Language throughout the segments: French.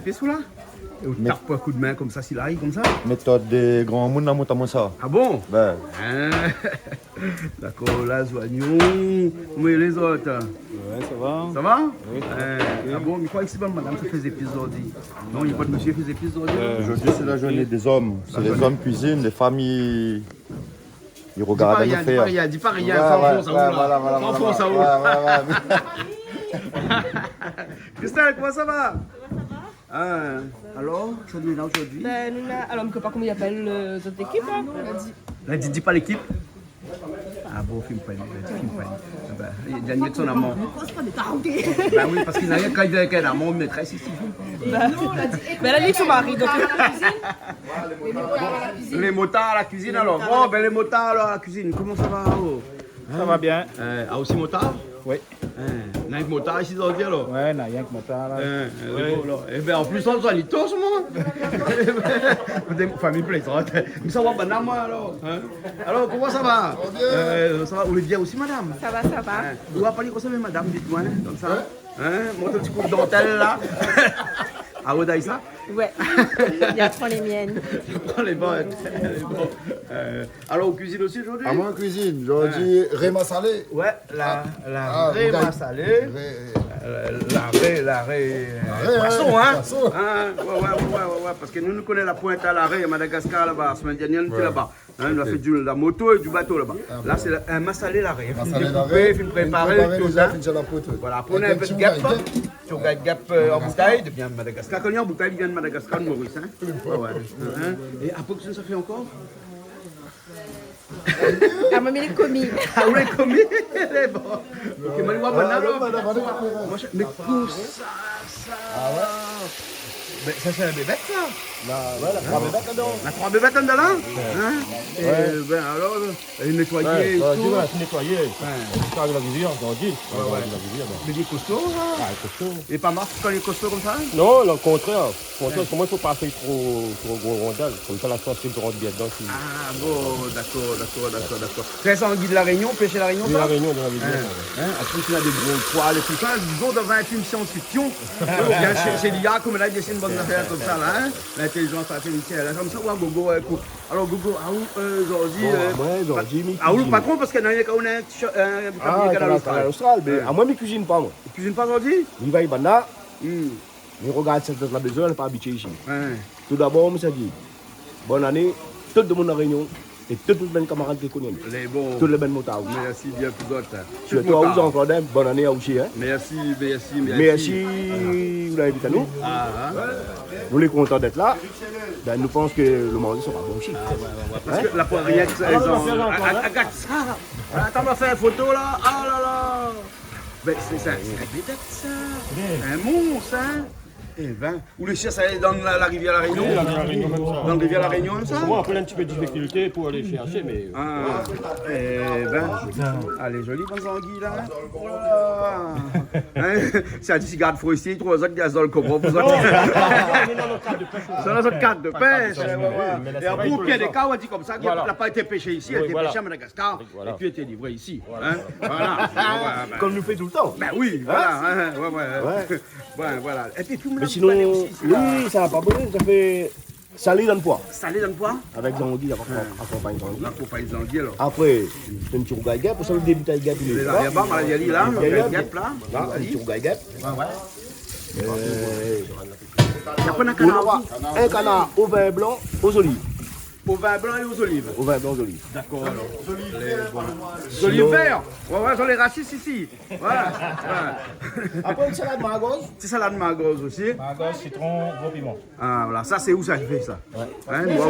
épices ou là? Et on tape pas un coup de main comme ça, s'il arrive comme ça? Méthode des grands monde dans mon ça. Ah bon? Ben. D'accord, là, oignons. Mais les autres? Ouais, ça va. Ça va? Oui, ça va. Ah bon, mais quoi, c'est pas madame qui fait des épices d'ordi? Non, il n'y a pas de monsieur qui fait des épices d'ordi? Aujourd'hui, c'est la journée des hommes. C'est les hommes cuisinent, les familles. Ils regardent à nous faire. Dis pas rien, sans fond, ça roule. Sans fond, ça roule. Christelle, comment ça va? Alors, aujourd'hui, là, aujourd'hui? Ben, nous, là, alors, je ne sais pas comment il appelle les autres équipes. Hein. Là, dis pas l'équipe. Ah bon, film pas, il y a de son amant. Ben oui, parce qu'il n'a rien qu'à un amant, maîtresse ici. Ben là, il est son mari, donc. Les motards à la cuisine alors. Bon, ben les motards alors à la cuisine, comment ça va? Ça va bien. Ah, aussi motard? Oui. Il y a un motard ici dans le alors? Ouais, il n'y a rien que motard là. Et ben en plus, on s'en lit tous, moi. Famille plaisante. Mais ça va pas moi alors. Alors, comment ça va? Ça va, vous le bien aussi, madame? Ça va, ça va. Vous va parler comme ça, madame, dites-moi, comme ça. Montre un petit coup de dentelle là. Ah, vous avez ça? Ouais. Il apprend les miennes. Prends les bonnes. Alors, on cuisine aussi aujourd'hui? À moi, en cuisine. Aujourd'hui, réma salé. Ouais, la réma salée. La raie poisson, hein? Poisson. Ouais, parce que nous connaissons la pointe à la raie à Madagascar là-bas. La semaine dernière, nous étions là-bas. On a fait de la moto et du bateau là-bas. Là, c'est un massalé la raie. Film découpé, film préparé, tout ça. Voilà, prenez un peu de gap. Tu regardes gap en bouteille, de bien Madagascar. Quand il y a en bouteille, il vient de Madagascar, de Maurice. Et après, que ça fait encore? Ah, mais il est commis. Ah, vous l'avez commis? Elle est bon. Ok, mais moi, mais pour ça. Ah ouais? Ben, ça, c'est un bébête, ça? La 3 bébêtes dedans. La 3 bébêtes en dedans? Ben, alors, elle est nettoyée et tout. C'est nettoyé. C'est pas de la cuisine, on dit. Mais il est costaud, là? Ah, costaud. Il est pas marre quand il est costaud comme ça? Non, le contraire. Comment il ne faut pas faire trop gros rondelles. Comme ça, la sauce, il rentre bien dedans. Ah bon, d'accord. Très anguille de la Réunion, pêcher la Réunion, C'est la ça? réunion de la cuisine. Après, il y a des gros poils et tout ça. Disons, dans un film science-fiction, on vient chercher l'IA, comme là, il dessine une bonne affaire comme ça, là, hein? L'intelligence artificielle, là, comme ça, ou à Gogo, alors Gogo, aujourd'hui, ah, où le patron, parce qu'il y en a un qui a un canal Austral. Mais à moi, je ne cuisine pas, moi. Tu cuisines pas aujourd'hui? Il va y banda. Mais regarde, c'est la besoin, on n'est pas habitué ici. Tout d'abord, on me dit, bonne année, tout le monde à Réunion. Et tous les camarades qui connaissent. Les bons. Tous les bonnes motards. Merci bien pour d'autres. Tu toi, vous encore d'un bonne année à aussi. Hein? Merci. Merci, vous l'avez invité à nous. Nous les contents d'être là. Ben, nous pensons que le monde sera bon aussi. Parce que la poirière, regarde ça. Attends, on va faire une photo là. Ah là là. Ben, c'est un bébête ça. Un monstre, hein. Eh ben, où le chien, ça allait dans la rivière La Réunion? Oui, la Réunion, même ça. Dans la rivière La Réunion, comme ça? Moi, après, un petit peu de difficulté pour aller chercher, mais. Ah, eh ben, elle est jolie, bonne anguille là. Oh là. C'est un petit garde forestier, 3 autres gaz dans le cobra. C'est dans notre cadre de pêche. Et après, au pied des cas, on dit comme ça, qu'il n'a pas été pêché ici, il a été pêché à Madagascar, et puis il a été livré ici. Voilà. Comme nous fait tout le temps. Ben oui, voilà. Voilà. Et puis, Mais sinon, oui, ça n'a pas brûlé, ça fait salé dans le poids. Salé dans le poids? Avec des anguilles, accompagne des anguilles. Accompagne des anguilles alors. Après, c'est un petit rougaille guêpe, pour ça le début de guêpe, il est là. Il y a pas mal de là, il y a guêpe là. Là, un petit rougaille guêpe. Il y a pas un canard. Un canard au vin blanc, aux olives. Au vin blanc et aux olives. Au vin blanc, aux olives. D'accord alors. Les olives verts. Ouais, sont les racistes ici. Voilà. Après, une salade margose. Petite salade margose aussi. Margose, citron, gros piment. Ah voilà, ça c'est où ça fait ça? Hein, moi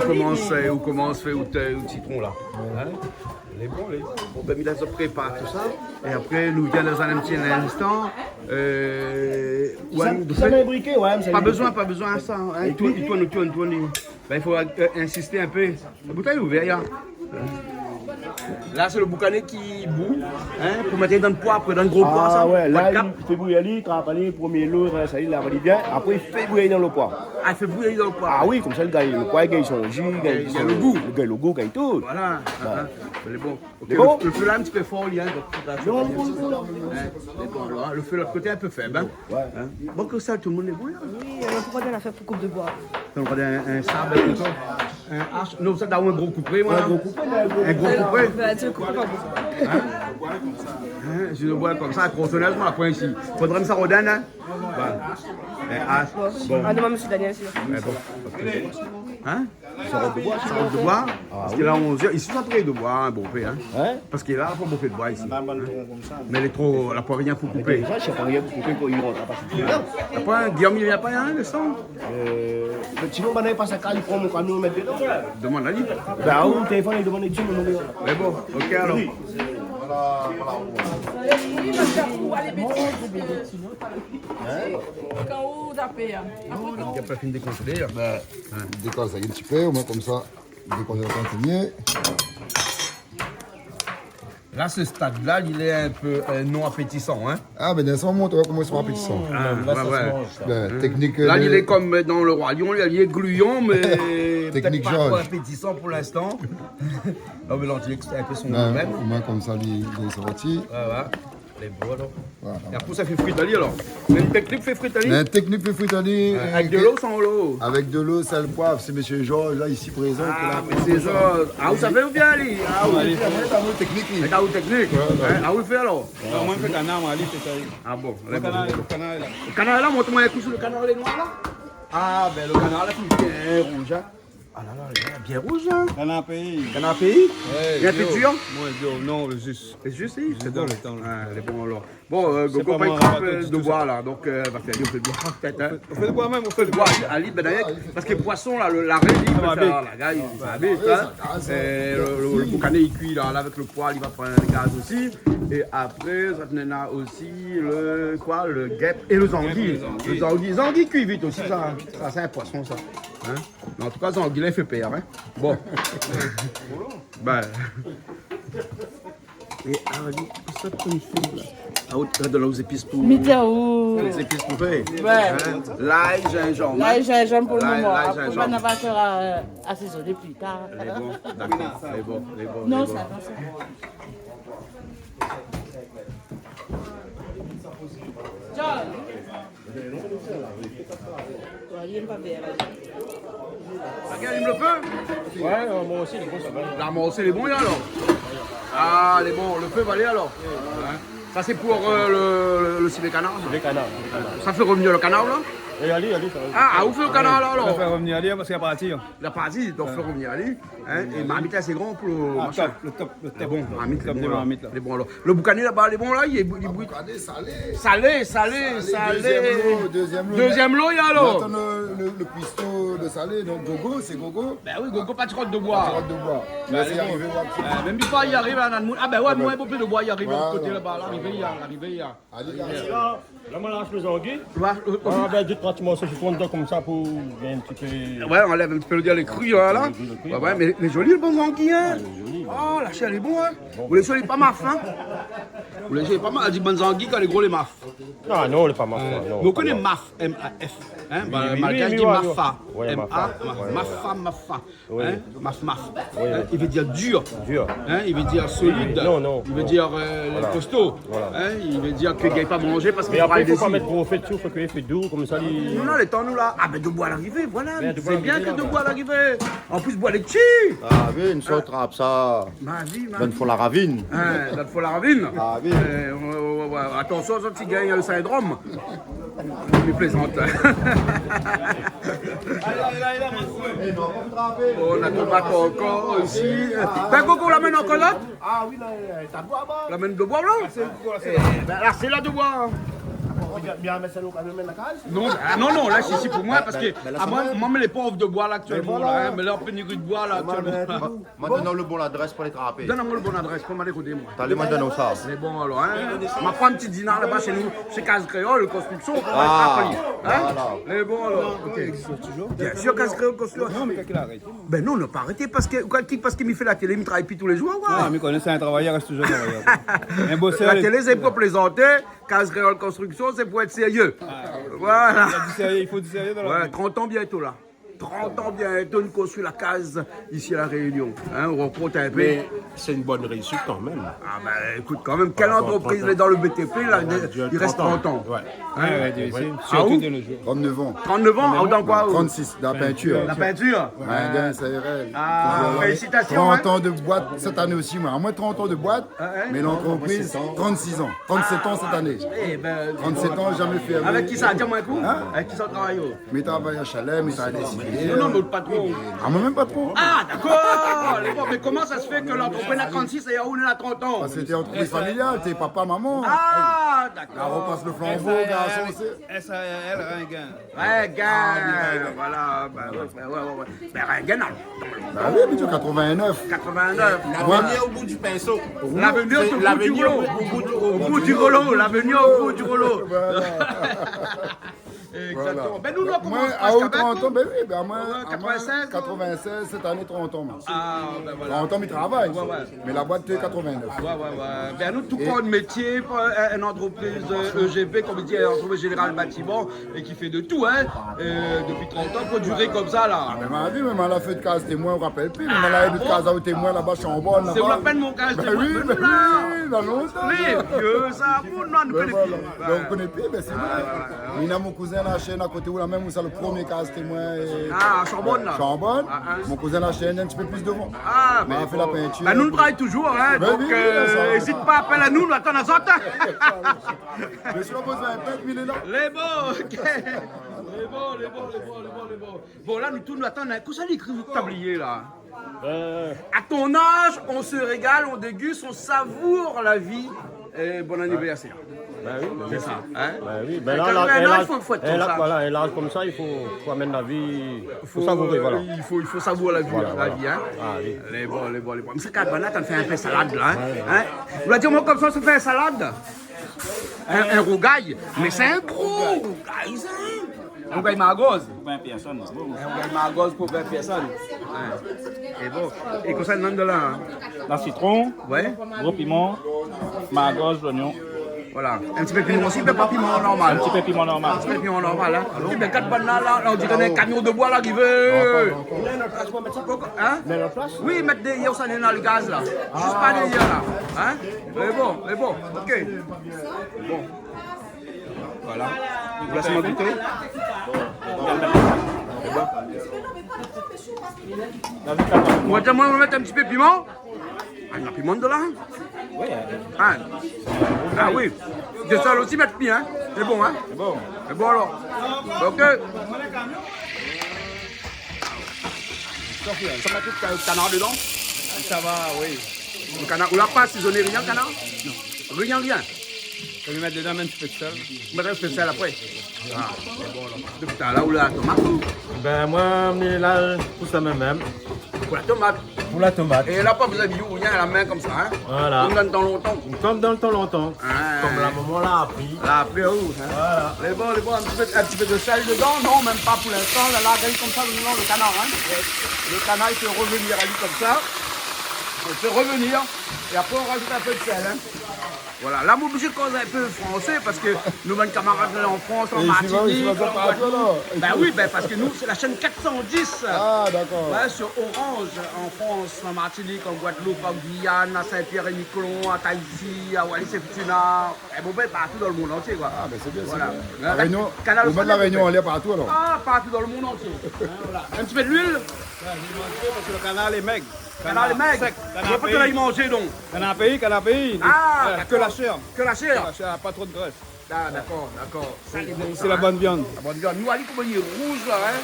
on commence faire au citron là. Hein? Les bons, Bon ben il se prépare tout ça. Et après nous vient dans un petit instant. Ça m'a briqué, ouais. Pas besoin de ça. Hein. Il tourne. Ben, il faut insister un peu. La bouteille est ouverte, là. Là, c'est le boucané qui boue, hein, pour mettre dans le poids, après dans le gros poids. Ah ça. ouais, là, Cap. il fait bouillir, il travaille, premier lot, ça, il l'a validé bien. Après, il fait bouillir dans le poids. Ah, il fait bouillir dans le poids. Ah oui, comme ça, le poids, il gagne son jus, il gagne le goût. Il gagne le goût, il gagne tout. Voilà. C'est bon. Ok, C'est bon. le feu là, un petit peu fort, il y a un Non, c'est bon, alors, le feu de l'autre côté, un peu faible. Hein. Hein. Bon, que ça, tout le monde est bon là. Oui, alors pourquoi on a fait pour coupe de bois? On va un sabre comme ça. Un arche. Non, ça, t'as un gros coupé, moi. Un gros coupé. Un gros coupé. Bah, tu le coupes pas beaucoup. Hein, je le vois comme ça, tronçonneusement, après ici. Faudrait me ça redonne, hein. Bon. Ah, demande M. Daniel, c'est Mais bon, ok. Hein? Ça robe de bois, ça robe de bois. Parce qu'il a 11 heures. Ici, ça prend de bois, un bon fait, hein. Hein? Parce qu'il a pas beaucoup de bois ici. Hein? Mais il est trop, la poivrine pour couper. Déjà, je sais pas rien pour couper quand il rentre. Après, Guillaume, il n'y a pas un, le sang? Mais sinon, on n'a pas ça, il prend mon canot, mettre dedans. Demande à lui. Ben, au téléphone, il demande Dieu, mon nom. Mais bon, ok alors. Quand on tape, Il n'y a pas fini de déconseiller. Décolle ça un petit peu, au moins comme ça. Décolle va continuer. Là, ce stade-là, il est un peu non appétissant. Hein? Ah, mais dans ce moment, on va commencer par appétissant. Technique. Là, il est comme dans le Roi Lion, il est gluant, mais Technique peut-être pas trop Georges. appétissant pour l'instant. Non, mais l'antilope, c'est un peu son Ben, domaine. au moins comme ça, il est sorti. Voilà. Les beaux alors. Voilà. Et après, ça fait fritali alors. Mais une technique fait fritali. La technique de fritali. Avec de l'eau ou sans l'eau? Avec de l'eau, sel, poivre. C'est monsieur Georges, là, ici présent. Ah, mais c'est ça. Ah, où ça fait ou bien aller? Ah, oui. C'est technique. C'est à où technique? Ah, où il fait alors? Moi, je fais canard, moi, Ali, c'est ça. Ah bon, Le canard est là. Le canard là, montre-moi un coup sur le canard les noirs là. Ah, ben le canard là, il est bien rouge. Hein. Ah là là, il est bien rouge. Hein. Canard pays. Canard pays? Il y a un peu dur? Moi, non, le juste. C'est juste ici? C'est bon le temps. Ah, elle est bon alors. Bon, Gogo pas pas moi, il frappe rabatte de tout bois ça. là, donc va faire on fait le bois peut-être. Hein. On fait de quoi même? On On fait le bois, Ali Benayak, parce que le poisson là, la régie, il va peut faire la gars, il va vite. Hein. Et le boucané il cuit là avec le poil, il va prendre le gaz aussi. Et après, ça tenait là aussi le quoi, le guêpe et le zanguille. Le zanguille cuit vite aussi, ça c'est un poisson ça. Hein? Mais en tout cas, zanguille il fait peur. Hein. Bon. Ben. Et Ali, ça prend une fille là. Ah, de là aux épices pour. Météo. Les épices pour faire. Ouais. Hein? L'ail, gingembre. Là, j'ai un jambe pour le L'ail, moment. l'ail, Après, gingembre. on va faire assaisonner plus tard. Elle est bon, d'accord. Elle est bon, elle est bon. Non, elle est ça bon. va, ça va. John. Il aime pas bien. Regarde, il me le feu. Ouais, moi aussi, les gros, ça va. Là, moi aussi, il est bon, là, alors. Ah, il est bon. Le feu va aller, alors. Hein? Ça, c'est pour le civet canard. Les canards. Ça fait revenir le canard, là. Et Ali, ça va. Ah, où fait le canard, là, On va alors? faire revenir Ali parce qu'il y a partir. La partie, donc, fait revenir Ali. Hein? Et Marmite, assez grand pour le Ah, machin. top. C'est bon, Marmite, top il est des bon, là. marmites, là. Il est bon, alors. Le boucané, là-bas, il est bon, là. Il est bruit. Regardez, salé. Salé. Deuxième lot. Deuxième lot, il y a, alors. Maintenant, le cuistot de salé, donc Gogo, c'est Gogo. Ben oui, Gogo, pas de crotte de bois. Carotte de bois. Là, c'est arrivé, voir. Même pas y arrive à Nanmoun. Ah ben ouais, moi, un peu plus de bois, y arrive de l'autre côté là-bas. L'arrivée, il y a. Allez, Là, moi, lâche les anguilles. Ouais, Ah, ben, dites pratiquement ça, je tourne dedans comme ça pour bien un petit peu. on enlève un petit peu le dire les crus, hein, là. Ouais, mais joli le bon zanguille, hein. Oh, la chair, elle est bon, hein. Vous les soyez pas maf, hein. Vous les soyez pas maf. Elle dit bonne zanguille quand les gros les maf. Non, non, il est pas mal. Mais vous connaissez maf, M-A-F. Hein, malgache dit mafa. M-A, mafa. Hein, maf. Hein, il veut dire dur. Hein, il veut dire solide. Non. Il veut dire costaud. Hein, il veut dire qu'il ne gagne pas manger parce qu'il Et après, il des faut pas mettre trop fait de souffle, qu'il fait doux, comme ça. Non, les temps nous là. Ah ben de bois à l'arrivée, voilà. C'est bien que de bois à l'arrivée. En plus, bois les petits. Ah, oui, une sorte rap, ça. Ma vie, Bonne fois la ravine. Hein, ça te faut la ravine. Ah oui. Attention, ça tu gagnes le syndrome. Je plaisante. On a tomate encore ici. Ben Gogo, on l'amène encore là? Ah oui, là, t'as bois, On l'amène de bois là? Là, c'est là de bois. bien mettre ça quand même dans la case. Non, non, là, c'est ici pour moi, parce que moi, les pauvres de bois là actuellement, là, hein, mais là, en pénurie de bois là actuellement. Maintenant, le bon adresse pour les trapper. Donne-moi le bon adresse, pour m'aller écouter, moi. T'as les maintenant ça. C'est bon alors, hein. Ma prend un petit dîner là-bas chez nous, chez Case Créole, construction, pour Ah, être hein. Les bons alors. Ok. Bien sûr, Case Créole, construction. Non, mais quand il arrête. Ben non, on n'a pas arrêté parce qu'il me fait la télé, il me travaille plus tous les jours. Ah, Ouais. mais connaissez un travailleur, reste toujours travailleur. Un bosseur. La télé, c'est pour plaisanter. Case Créole Construction, c'est pour être sérieux. Voilà. Il faut du sérieux dans la Ouais, vie. 30 ans bientôt là. 30 ans bientôt, nous construisons la case ici à La Réunion. Hein, on rencontre un peu. Mais c'est une bonne réussite quand même. Ah ben écoute, quand même, quelle entreprise est dans le BTP là, il reste 30 ans. Ouais. Ouais, Dieu sait. Ah, Surtout où de nos jours. 39 ans. 39 ans, dans quoi? 36, dans la peinture. La peinture. Ringuin, CRL. Ah, Voilà. félicitations. 30 hein. ans de boîte cette année aussi, moi. À moins 30 ans de boîte, mais l'entreprise, 36 ans. 37 ans cette année. Eh ben, 37 ans, jamais fermé. avec qui ça? Dis-moi un coup. Avec qui ça travaille? Mais travaille à Chalet, mais ça a décidé. Non, mais le patron. Ah, moi même pas trop. Ah, d'accord. Bon, mais comment ça se fait que l'entreprise a 36 et Yaoundé a 30 ans? Parce que c'était entreprise familiale, t'es papa, maman. Ah, Là, d'accord. on repasse le flambeau, garçon, c'est. SARL Ringuin. Ringuin. Voilà. Ouais. Ben, Ringuin, non. Bah oui, mais tu 89. 89. L'avenir au bout du pinceau. L'avenir au bout du rouleau. Au bout du rouleau. L'avenir au bout du rouleau. Exactement. Ben, nous, on Moi, commence à haut presque 30 ans, avec. ben oui, ben moi, 96, 96, cette année 30 ans. Moi. Ah, ben voilà. 30 ans, mais travaille. Ouais. Mais la boîte, c'est 89. Ouais. Ben, nous, tout corps de métier, une entreprise EGP, comme il dit, une entreprise générale bâtiment, et qui fait de tout, hein, depuis 30 ans, pour durer comme ça, là. Mais ma vie, même à la fête de case témoin, on ne rappelle plus. Même à la fête de case au témoin, là-bas, je suis en bonne. C'est la peine, mon cas, Ben oui, mais ben là, oui, dans longtemps. les vieux, ça, pour nous, on ne Ben connaît voilà. plus. Ben, on ne connaît plus, ben c'est vrai. Il y a mon cousin la chaîne à côté où là même où c'est le premier case témoin. Ah, à Chambonne, là. Chambonne. Ah. Mon cousin la chaîne un petit peu plus devant. Ah, Mais on a fait la peinture. Ben, nous, on travaille toujours, hein, Ben donc, oui, ça. n'hésite pas à appeler à nous, nous attendons à autres. Mais si on a besoin d'un peintre, il est là. Les bons, ok. Les bons. Bon, là, nous tous nous attendons. Qu'est-ce que ça écrit sur le tablier, là? À ton âge, on se régale, on déguste, on savoure la vie. Et bon anniversaire. Ben oui, C'est ça, hein? ben oui. Ben Et là, quand là, on a un et âge, là, faut être et comme là, ça. voilà, et là, comme ça, il faut amener la vie, il faut savourer, voilà. Il faut savourer la vie, la vie, hein? Ah oui. Les bons. Mais c'est quand même là, t'en fais un peu salade, là, hein? Vous l'avez dit, moi, comme ça, ça fait un salade? Un rougail? Mais c'est un gros rougail, ça! Un rougail margose? 20 personnes. Un rougail margose pour 20 personnes. Et bon. Et comme ça, le nom de là, hein? La citron, Ouais? gros piment, margose, l'oignon. Voilà. Un petit peu piment aussi, mais pas piment normal. Un petit peu piment normal. Un petit peu piment normal, hein? Et bien, 4 bananes là, on dirait un camion de bois là qui veut. Hein? Oui, mettre des yeux dans le gaz là. Juste pas des yeux là. Hein? Mais bon, ok. Bon. Voilà. Vous laissez moi goûter? Moi, on va mettre un petit peu de piment. Ah, il y a piment de là? Oui. Ah oui. De ça aussi mettre bien, hein? C'est bon, hein? C'est bon. C'est bon alors. Ok. Ça met tout le canard dedans? Ça va, oui. Le canard. Ou la pas assaisonné rien, canard? Non. Rien. Je vais mettre dedans même un petit peu de sel. Je vais spécial après. Ah, c'est bon alors. Depuis tout à l'heure, où la tomate? Ben moi, mais là, tout ça même. Pour la tomate. Pour la tomate. Et là, pas vous avez où rien à la main comme ça, hein? Voilà. Comme dans le temps longtemps. Comme dans le temps longtemps. Ah. Comme la maman l'a appris. Là, après, où? Hein? Voilà. Les bons, un petit peu de sel dedans? Non, même pas pour l'instant. Là, regarde comme ça, le canard, hein? Le canard, il fait revenir à lui comme ça. Il fait revenir. Et après, on rajoute un peu de sel, hein? Voilà, là, on est obligé de causer un peu français parce que nous, mes camarades en France, en Martinique, ben oui, parce que nous, c'est la chaîne 410. Ah, d'accord. Ouais, sur Orange, en France, en Martinique, en Guadeloupe, en Guyane, à Saint-Pierre-et-Miquelon, à Tahiti, à Wallis-et-Futuna, et bon, partout dans le monde entier, quoi. Ah, mais c'est bien, Voilà. c'est bien. La Réunion, Canal au moins de la Réunion, on est partout alors. Ah, partout dans le monde entier. Hein, voilà. Un petit peu d'huile. Parce que le canal est maigre. Canard les mecs. Sec. On peut te y manger donc. Canapé. Ah, Que la chair. Que la chair. La chair, pas trop de graisse. Ah, d'accord. C'est la bonne viande. La bonne viande. Nous, allez comme il est rouge là, hein.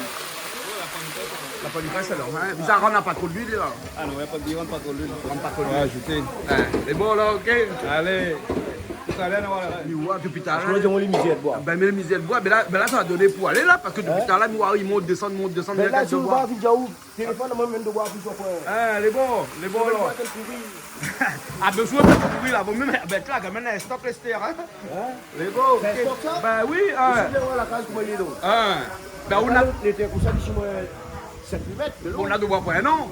La bonne graisse alors, hein. Bizarre, on n'a pas trop d'huile là. Ah non, il n'y a pas de viande, pas trop d'huile. On n'a pas trop On va d'huile. ajouter. C'est bon là, ok. Allez. Australienne, voilà. Ouais, depuis tout à Je l'heure. vais les misères de bois. Ben, mais le misère de bois, ben là, ça va donner pour aller là, parce que depuis tout à l'heure, il monte, descend, Mais là, de si vous bois. avez déjà où téléphone, moi, même de bois, plus fois. Ah, les bons là. Ah, besoin de courir là, vous-même, ben là, quand même, un stock Lester, hein. Les bons, C'est un ok. stock, ça? Ben oui, hein. Je vais voir la case, comment il est donc. Hein. Ben on a, L'été comme ça, d'ici moi, 7 mètres de long. on a de bois pour un an.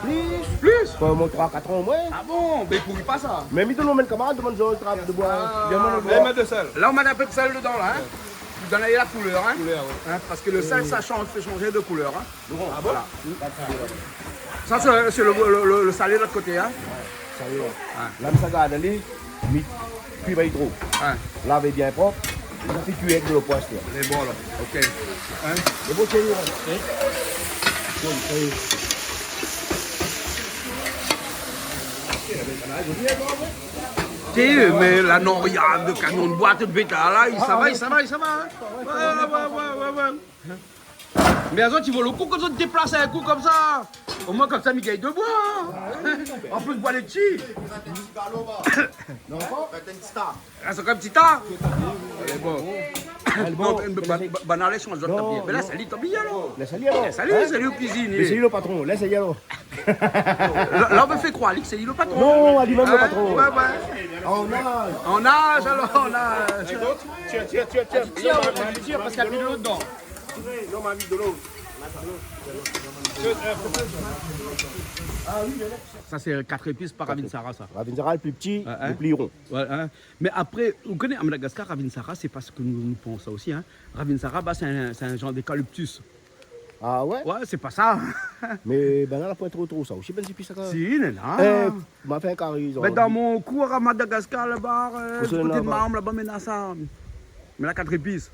Plus. Plus. Pas au moins 3-4 ans au moins. Ah bon, ben il pourrit pas ça. Mais mis de nos camarades, demande de trappe de bois. Viens, moi, le Les bois. mètres de sel. Là, on met un peu de sel dedans, là, hein. Vous donnez la couleur, hein. Couleur, oui. Hein, parce que le sel, ça change, fait changer de couleur, hein. Ah bon? Voilà. Ça, c'est le salé de l'autre côté, hein. Ça y est. Là, ça garde aller, puis va hydro. Hein. Laver bien propre. Ça fait cuire avec de l'eau poisse. Les bons, là. Ok. Hein. Les beaux chéris, hein. Mais la noria de camion de boîte de bétail là, ça va. Hein. Ouais. Mais les autres, ils vont le coup quand ils te déplacent un coup comme ça. Au moins, comme ça, ils gagnent de bois. Hein. En plus, bois les petits. Ah, c'est comme petit tas. Elle est bon. Banal, change de tablier. Mais là, ça lit tablier alors. Laisse-le alors. Salut au cuisine. Laissez-le le patron, laissez-le alors. Là, on me fait croire que c'est lui le patron. Non, elle dit même le Hein? patron. Ouais. On a. En âge, alors, on a. Tiens. Tiens, parce qu'il y a plus de l'eau dedans. Non, ma vie de l'eau. Ça, c'est 4 épices par Ravinsara, ça. Ravinsara, le plus petit, Hein? le plus rond. Ouais, hein. Mais après, vous connaissez à Madagascar, Ravinsara, c'est parce que nous pensons ça aussi. Hein. Ravinsara, bah, c'est un genre d'eucalyptus. Ah ouais? Ouais, c'est pas ça. Mais ben là, la pointe trop ça. Je sais pas si ça. Si, là. M'a fait un carré. Mais dans mon cours à Madagascar, là-bas, du c'est côté de là-bas? Marne, là-bas, mais là, ça. Mais là, 4 épices.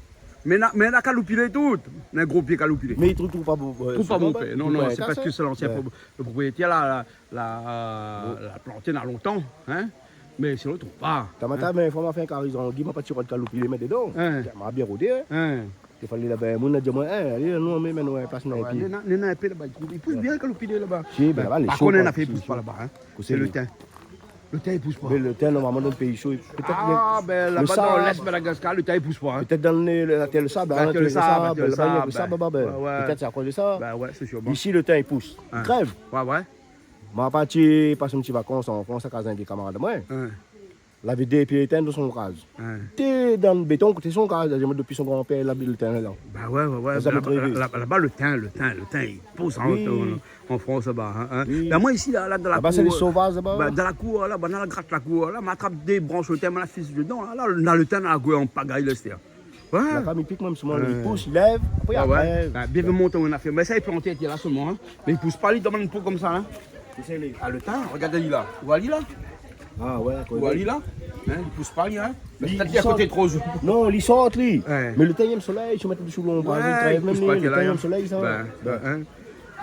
Mais là, caloupilé tout. Un gros pied caloupilé. Mais il trouve tout pas bon. Tout pas bon fait. Non, c'est parce que c'est l'ancien Ouais. le propriétaire l'a planté dans longtemps. Hein? Mais sinon, il trouve pas. T'as matin, mais il faut faire un carré. On dit, m'a pas tiré de caloupe, il les met dedans. Hein. M'a bien rodé. Hein? Il fallait là-bas, mon a dit, moi, allez, nous, on met maintenant une place dans les pieds. Il pousse bien le caloupilé là-bas. Si, ben là, les Par chauds, contre, il pas, a fait, il si, pousse si. pas là-bas. Hein? C'est C'est le lui. thym. Le thym, il pousse pas. Mais le thym, normalement, dans le pays chaud, peut-être Ah, ben là-bas, dans sable. l'Est Madagascar, le thym, il pousse pas. Hein? peut-être dans la terre, le sable, Ben, hein, que le sable, le sable, ouais. peut-être c'est à cause de ça. Ben ouais, c'est sûr. Ici, le thym, il pousse. Il Hein. crève. Ouais. Ma partie, passe une petite vacances en France à casa des camarades de moi. Hein. La vie des pieds éteints dans son case. Hein. T'es dans le béton, côté son case, depuis son grand-père, il a mis le thym là. Ben ouais. Ça me Là-bas, très là-bas, le thym, il pousse en France là-bas. Hein. Oui. Ben moi, ici, là, dans la Là-bas, cour. c'est les sauvages là-bas. Ben, dans la cour, là, ben, dans la gratte la cour, là, m'attrape des branches, le thym, la fisse dedans. Là, dans le thym, dans la cour, on pagaille le ster. Ouais. La famille pique même souvent, il pousse, il lève, après il Ah ouais. crève. Ben, bien monter on a fait. Mais ça, il planté, il est là seulement. Hein. Mais il pousse pas, il demande une peau comme ça. Hein. Ah, le thym, regardez là. Vous voyez là? Ah ouais, Vous voyez là? Hein, il pousse pas, lui. Hein. Mais Il- peut-être il qu'il est à côté sent- trop. Non, il sort lui. Ouais. Mais le thym soleil, je mets sous l'ombre, il Ouais, crève il même pousse pas lui, qu'il le aille. thym soleil, ça. Hein.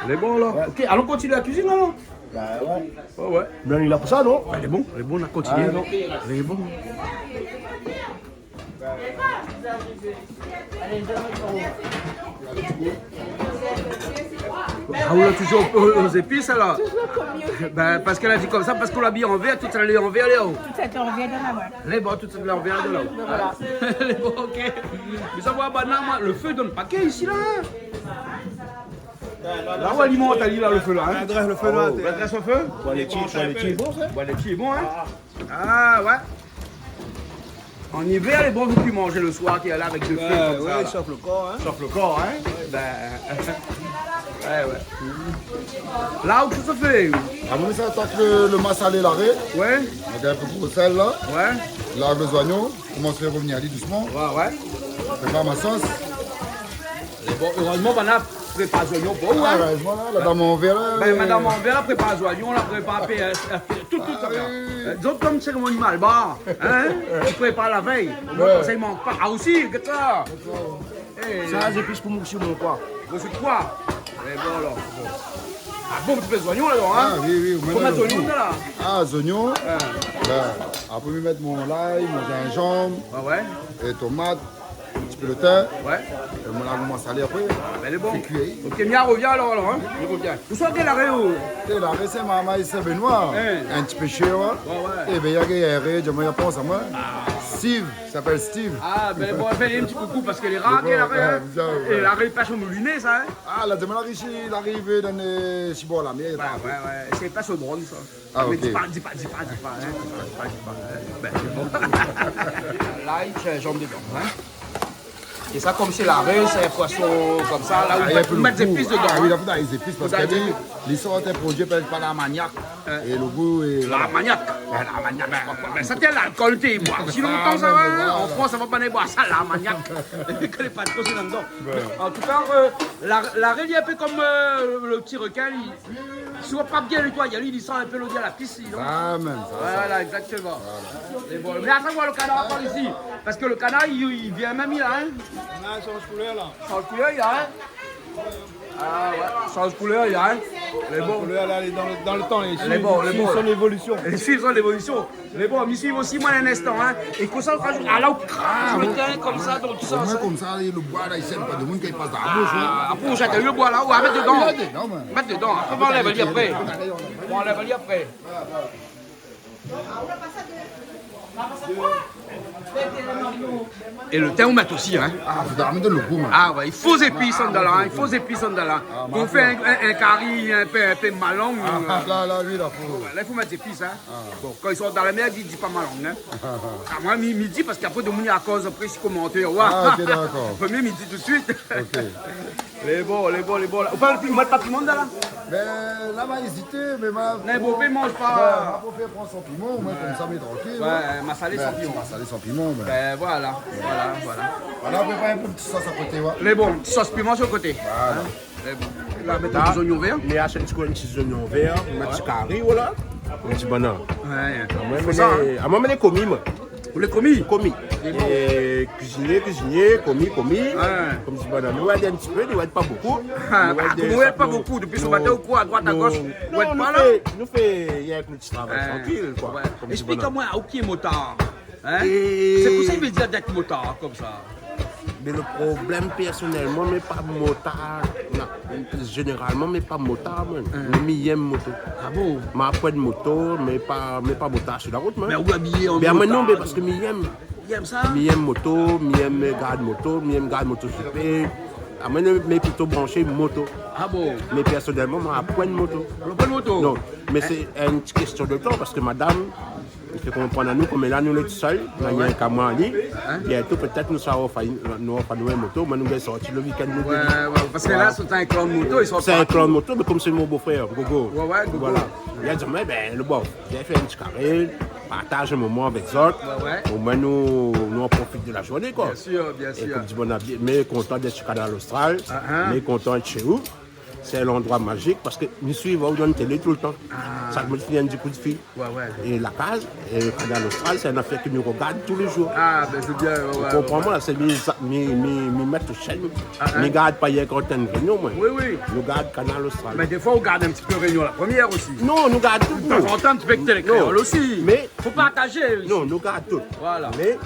Elle est bon là. Ouais. Ok, allons continuer la cuisine là. Non? Bah ouais. Ouais. Non, il a pour ça, non? Elle est bon, on a continué. Ah, non. Elle est bon. Ah, on l'a toujours aux épices alors? Ben, parce qu'elle a dit comme ça, parce qu'on l'a mis en verre, tout ça est en verre là-haut. Tout ça, on vient de la main. Elle est bonne, tout ça est en verre de là-haut. Voilà. Elle est bonne, ok. Mais ça va, banane, le feu donne paquet ici là. Là où alimente, elle dit là le feu là. Hein? Adresse le feu là. La graisse au feu? Toilettier, bon ça? Bon, les petits est bon, hein? Ah, ouais. En hiver, les bons, vous pouvez manger le soir qui est là avec deux feux comme ça. Ouais, là. chauffe le corps. Hein. Sauf le corps, hein? Ben. Ouais. Là où tout se fait? À mon ça, tant que le massalé l'arrêt, Ouais, on a un peu de sel là, ouais, lave les oignons, commence à revenir aller doucement, ouais. prépare ma sauce. Bon, heureusement, on a préparé les oignons pour vous, Ah, hein? ouais, voilà, la dame en verre. Ben, madame Envers, prépare les oignons, on a préparé tout ça. Les autres, comme cérémonie Malbar, hein? On prépare la veille. Ouais. Ça, il manque pas. Ah, aussi, que ça? Eh, Ça, j'ai plus pour mon sur mon quoi. vous c'est quoi? Eh bon, alors. Ah bon, tu fais les oignons, là-dedans, Ah hein? oui, Faut mettre les oignons, là? Ah, les oignons. Ben, après, je vais mettre mon l'ail, mon gingembre, Ah ouais? et tomates, petit peu le temps. Ouais. On a commencé à aller après. Ben, elle est bon. Fait cuire. Ok, Mia revient alors, hein. Il revient. Vous sortez la réo. Et la recette, maman, c'est Benoît. Un petit peu cher. Et bien, il y a un ré, je me pense à moi. Steve, il s'appelle Steve. Ah, ben bon, fais un petit coucou parce qu'elle est rare, la réo. Et la réo, pas sur moulinet, ça, hein. Ah, la demande il arrive dans les chibos là, mais. Ouais. C'est pas sur drone, ça. Ah, mais ok. dis pas, hein. Dis pas, Ben, c'est bon. Là, il y a jambe dedans, hein. Et ça, comme c'est la raie, c'est un poisson comme ça, là où vous mettez des épices dedans. Ah oui, hein. il y a des épices parce que l'histoire est produit par la maniaque. Et le goût est. La maniaque. La maniaque. Ben, ça tient l'alcool, t'es boire. Si longtemps, ça va. Hein. En France, ça va pas les boire. Ça, la maniaque. Je connais pas trop, c'est là-dedans. En tout cas, la raie, il est un peu comme le petit requin. Il ne pas bien nettoyé. Lui, il sent un peu l'eau à la piscine. Ah, man. Voilà, exactement. Mais bon, mais attends, voir le canard par ici. Parce que le canard, il vient même là. Hein. On a change couleur là. Change couleur, il y a. Hein. Ah ouais, change couleur, il y a. Hein. Les bons. Couleur là, elle est dans le temps. Les bons, les bons. Son évolution. Les suivre son évolution. Les bons, ils suivent aussi moi un instant. Hein. Et qu'on s'en rajoute. Ah là, on le comme ça, donc tout ça. Au moins, comme ça, le bois là, il sert pas de monde qui passe dans la bouche. Après, on jette le bois là, ou à mettre dedans. Non, man. Mettre dedans. Après, on enlève le après. On enlève le après. Et le thym, on met aussi, hein. Ah, faut ramener le goût, man. Ah ouais, il faut épices en dedans, il faut épices en dedans. On fait un curry un peu malong. Là, lui, là, faut. Là, il faut mettre des épices, hein. Bon, quand ils sont dans la mer, ils disent pas malong, hein. Ah, moi, midi, parce qu'après, de mon à cause, après, je commente. Ouais. Ah, ok, d'accord. Premier midi tout de suite. Ok. Les bons. On peut mettre pas piment là? Mais là, m'a hésité, mais ma. N'importe mange Ma pas. faire prendre son piment, au moins comme ça, mais tranquille. Ouais, ma salée sans piment. Ma salée sans piment, mais. Ben voilà. Voilà, on prépare un peu de petit sauce à côté, ouais. Les bons, petit sauce piment sur le côté. Voilà. Les bons. Là, mettre des oignons verts. Mais achète un petit oignon vert, un petit carré, voilà. Un petit banane. Ouais. Faut ça. À moi, je les commis, moi. Vous les commis? Commis. Et cuisiner, commis. Comme si banane. Nous, aide un petit peu, nous aide pas beaucoup. Vous n'êtes pas beaucoup depuis ce matin ou quoi, à droite, à gauche? Vous n'êtes pas là? Nous fait, il y a un petit travail tranquille, quoi. Explique-moi, à qui est motard? Hein? C'est pour ça qu'il veut dire d'être motard, comme ça. Mais le problème personnellement, mais pas motard. Non, généralement, mais pas motard, man. Mais j'aime moto. Ah bon? Ma pas de moto, mais pas motard sur la route, man. Mais où habillé en Mais motard? non, mais parce que j'aime. Il aime ça? J'aime moto, j'aime garde moto super. Mais plutôt branché moto. Ah bon? Mais personnellement, moi, je pas de moto. On n'a pas de moto? Non, mais c'est une petite question de temps parce que madame, il faut comprendre à nous, comme là, nous sommes seuls, il y a un camion à lui. Bientôt, peut-être, nous allons faire une moto, mais nous allons sortir le week-end. Ouais, parce que là, c'est un clan de moto, ils sont c'est un clan de moto, mais comme c'est mon beau-frère, Gogo. Ouais, Gogo. Voilà. Il a dit, mais ben, le bof, j'ai fait un petit carré, partage un moment avec les autres. Ouais. Au moins, nous on profite de la journée, quoi. Bien sûr. Et comme dit bon habillé, mais content d'être chez Canal Austral, mais content d'être chez vous. C'est l'endroit magique parce que nous suivons dans la télé tout le temps. Ça me fait un petit coup de fil. Ouais. Et la case, et le Canal Austral, c'est une affaire que nous regardons tous les jours. Ah, ben c'est bien. Vous comprenez, là, c'est mes maîtres chaîne. Nous ne gardons pas hier quand on est réunion, moi. Oui. Nous gardons Canal Austral. Mais des fois, on garde un petit peu réunion la première aussi. Non, nous gardons tout. De temps en temps, tu peux que les créoles aussi. Mais faut partager aussi. Non, nous gardons tout. Voilà. Mais,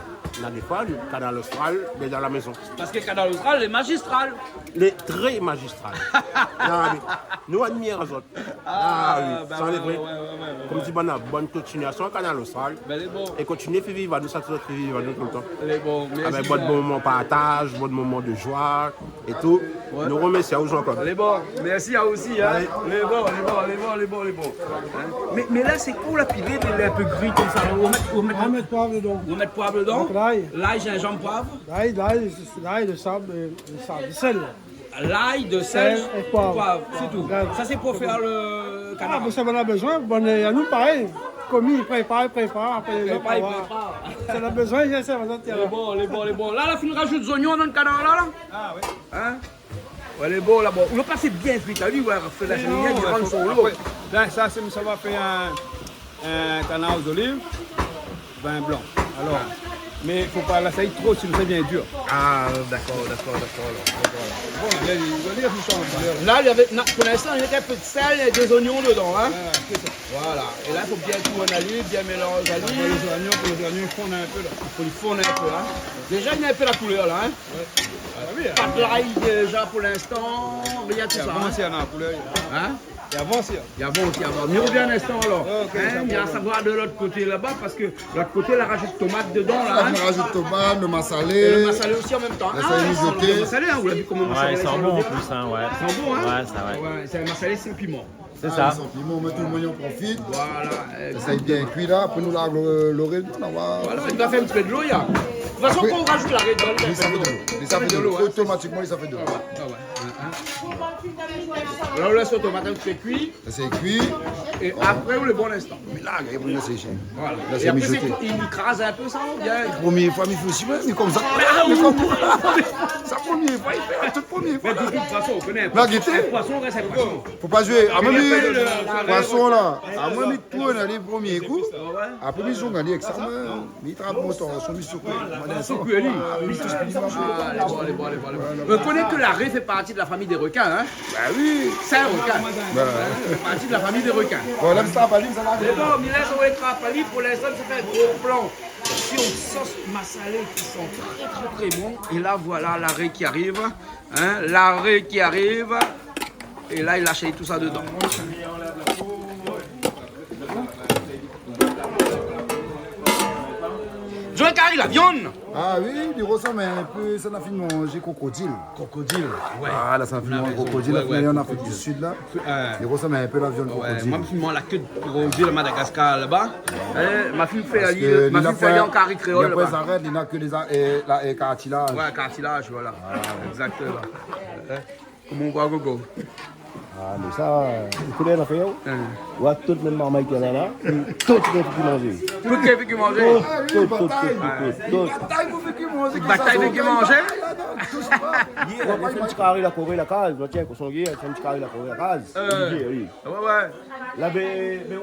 on a des fois, le Canal Austral est dans la maison. Parce que le Canal Austral est magistral. Les très magistrales. Nous admirons les autres. Sans les vrais. Comme dit, bonne continuation au Canal Austral. Ben, les bons. Et continuez à faire vivre, nous, ça fait vivre nous tout le temps. Les bons. Avec votre bon moment de partage, votre moment de joie et tout. Nous remercions aux gens comme ça. Les bons. Merci à aussi. Hein. Les bons. Hein? Mais là, c'est pour la pilée, elle est un peu gris comme ça. On va mettre poivre dedans. On met poivre dedans. Donc l'ail. L'ail, gingembre, poivre. L'ail, le sable, le sel. L'ail, de sel et poivre. C'est tout. Ça, c'est pour faire le canard. Ah, mais ça, on a besoin. Bon, à nous, pareil. Commis, il prépare. Après, les autres, ça a besoin, j'ai ça. Les bons. Là, il rajoute des oignons dans le canard, là. Ah oui. Hein? Ouais, les bons, là, bon. On va passer bien vite. T'as vu, ouais, la cheminée, il rentre son lot. Ça va faire un canard aux olives, vin blanc. Alors, Mais il ne faut pas la saillir trop, sinon ça devient dur. Ah, d'accord. Bon, là, il va dire qu'il change. Là, il y avait, pour l'instant, il y a un peu de sel et des oignons dedans. Hein? C'est ça. Voilà. Et là, il faut bien tout analyser, bien mélanger. Pour les oignons fondent un peu là. Il faut les fondre un peu. Hein? Déjà, il y a un peu la couleur là. Hein? Ah oui, Pas de l'ail déjà pour l'instant. Rien de tout il y a ça. avancé Hein? dans la couleur. Hein? Il y a avancé. Il y a bon aussi, Mais on revient un instant alors. Ok, Hein, ça il y a à va. savoir de l'autre côté là-bas parce que de l'autre côté, la rajoute tomate dedans là. Là, Hein? on rajoute tomate, le Et le massalé. massalé aussi en même temps. Le massalé mijoté. Le massalé, hein, vous l'avez vu comment le massalé Ouais, c'est sans bon en le dire, plus, hein, ouais. Ça sent bon, hein? Ouais, ça, ouais. C'est un massalé sans piment. C'est Ah, ça. sans piment, on met tout le moyen, on profite. Voilà. Ça est bien cuit là. Après, nous, là, l'oreille, on va. Voilà, il doit faire un petit peu de l'eau, il y a. De toute façon, quand on rajoute la rédole, Oui, ça fait de l'eau. Ça fait de l'eau. Automatiquement, ça fait de l'eau. Ah ouais. Là, on laisse le tomate un petit peu cuit C'est cuit. et après, on le bon instant. Mais là, il faut laisser sécher. Voilà. Là, Et c'est après, mijoté. il écrase un peu ça, ou bien. Première fois, il faut aussi, mais comme ça. Mais comme ça, première fois, il fait la toute première fois. Mais de toute façon, on connaît. Là, guettez. Un poisson reste un poisson. Faut pas jouer. À même Il appelle le poisson là. À moi, il tourne les premiers coups. Après, ils ont gagné avec ça. Mais ils travaillent mon temps. Ils sont mis sur quoi? C'est que lui. Allez, bon. On connaît que la raie fait partie de la famille des requins, hein? Bah oui. C'est un requin. Bah, Ça fait partie de la famille des requins. bon, là, ça va aller, ça va Mais aller. bon, mais là, on va être à Pali. Pour l'instant, ça fait un gros plan. Si on sauce massalé qui sont très bons. Et là, voilà l'arrêt qui arrive. Hein, l'arrêt qui arrive. Et là, il lâche tout ça dedans. Joël Carré, la viande. Ah oui, il ressemble un peu. Ça n'a fait manger crocodile. Crocodile. Ouais. Ah là, ça a fait manger crocodile. Là, il y en a Afrique du Sud là. Il ressemble un peu à la viande Ouais, crocodile. moi, je me la queue de crocodile à Madagascar là-bas. Ma fille fait Parce aller que ma il a fille fait aller en carré il créole a pas là-bas. arrêt, il n'a que les cartilages. Ouais, cartilage, voilà. Exactement. Comment on voit Gogo? Ah, mais ça, vous connaissez l'affaire? Ouais, tout le même marmaille qu'il y a là, tout le monde qui mange. Tout le monde qui mange. Tout. Bataille pour faire qu'il mange. Bataille avec qui mange. Il y a un petit carré la Corée, la case, tiens, qu'on s'en guille, un petit carré la Corée, la case. Oui. Ouais. Là, mais ouais.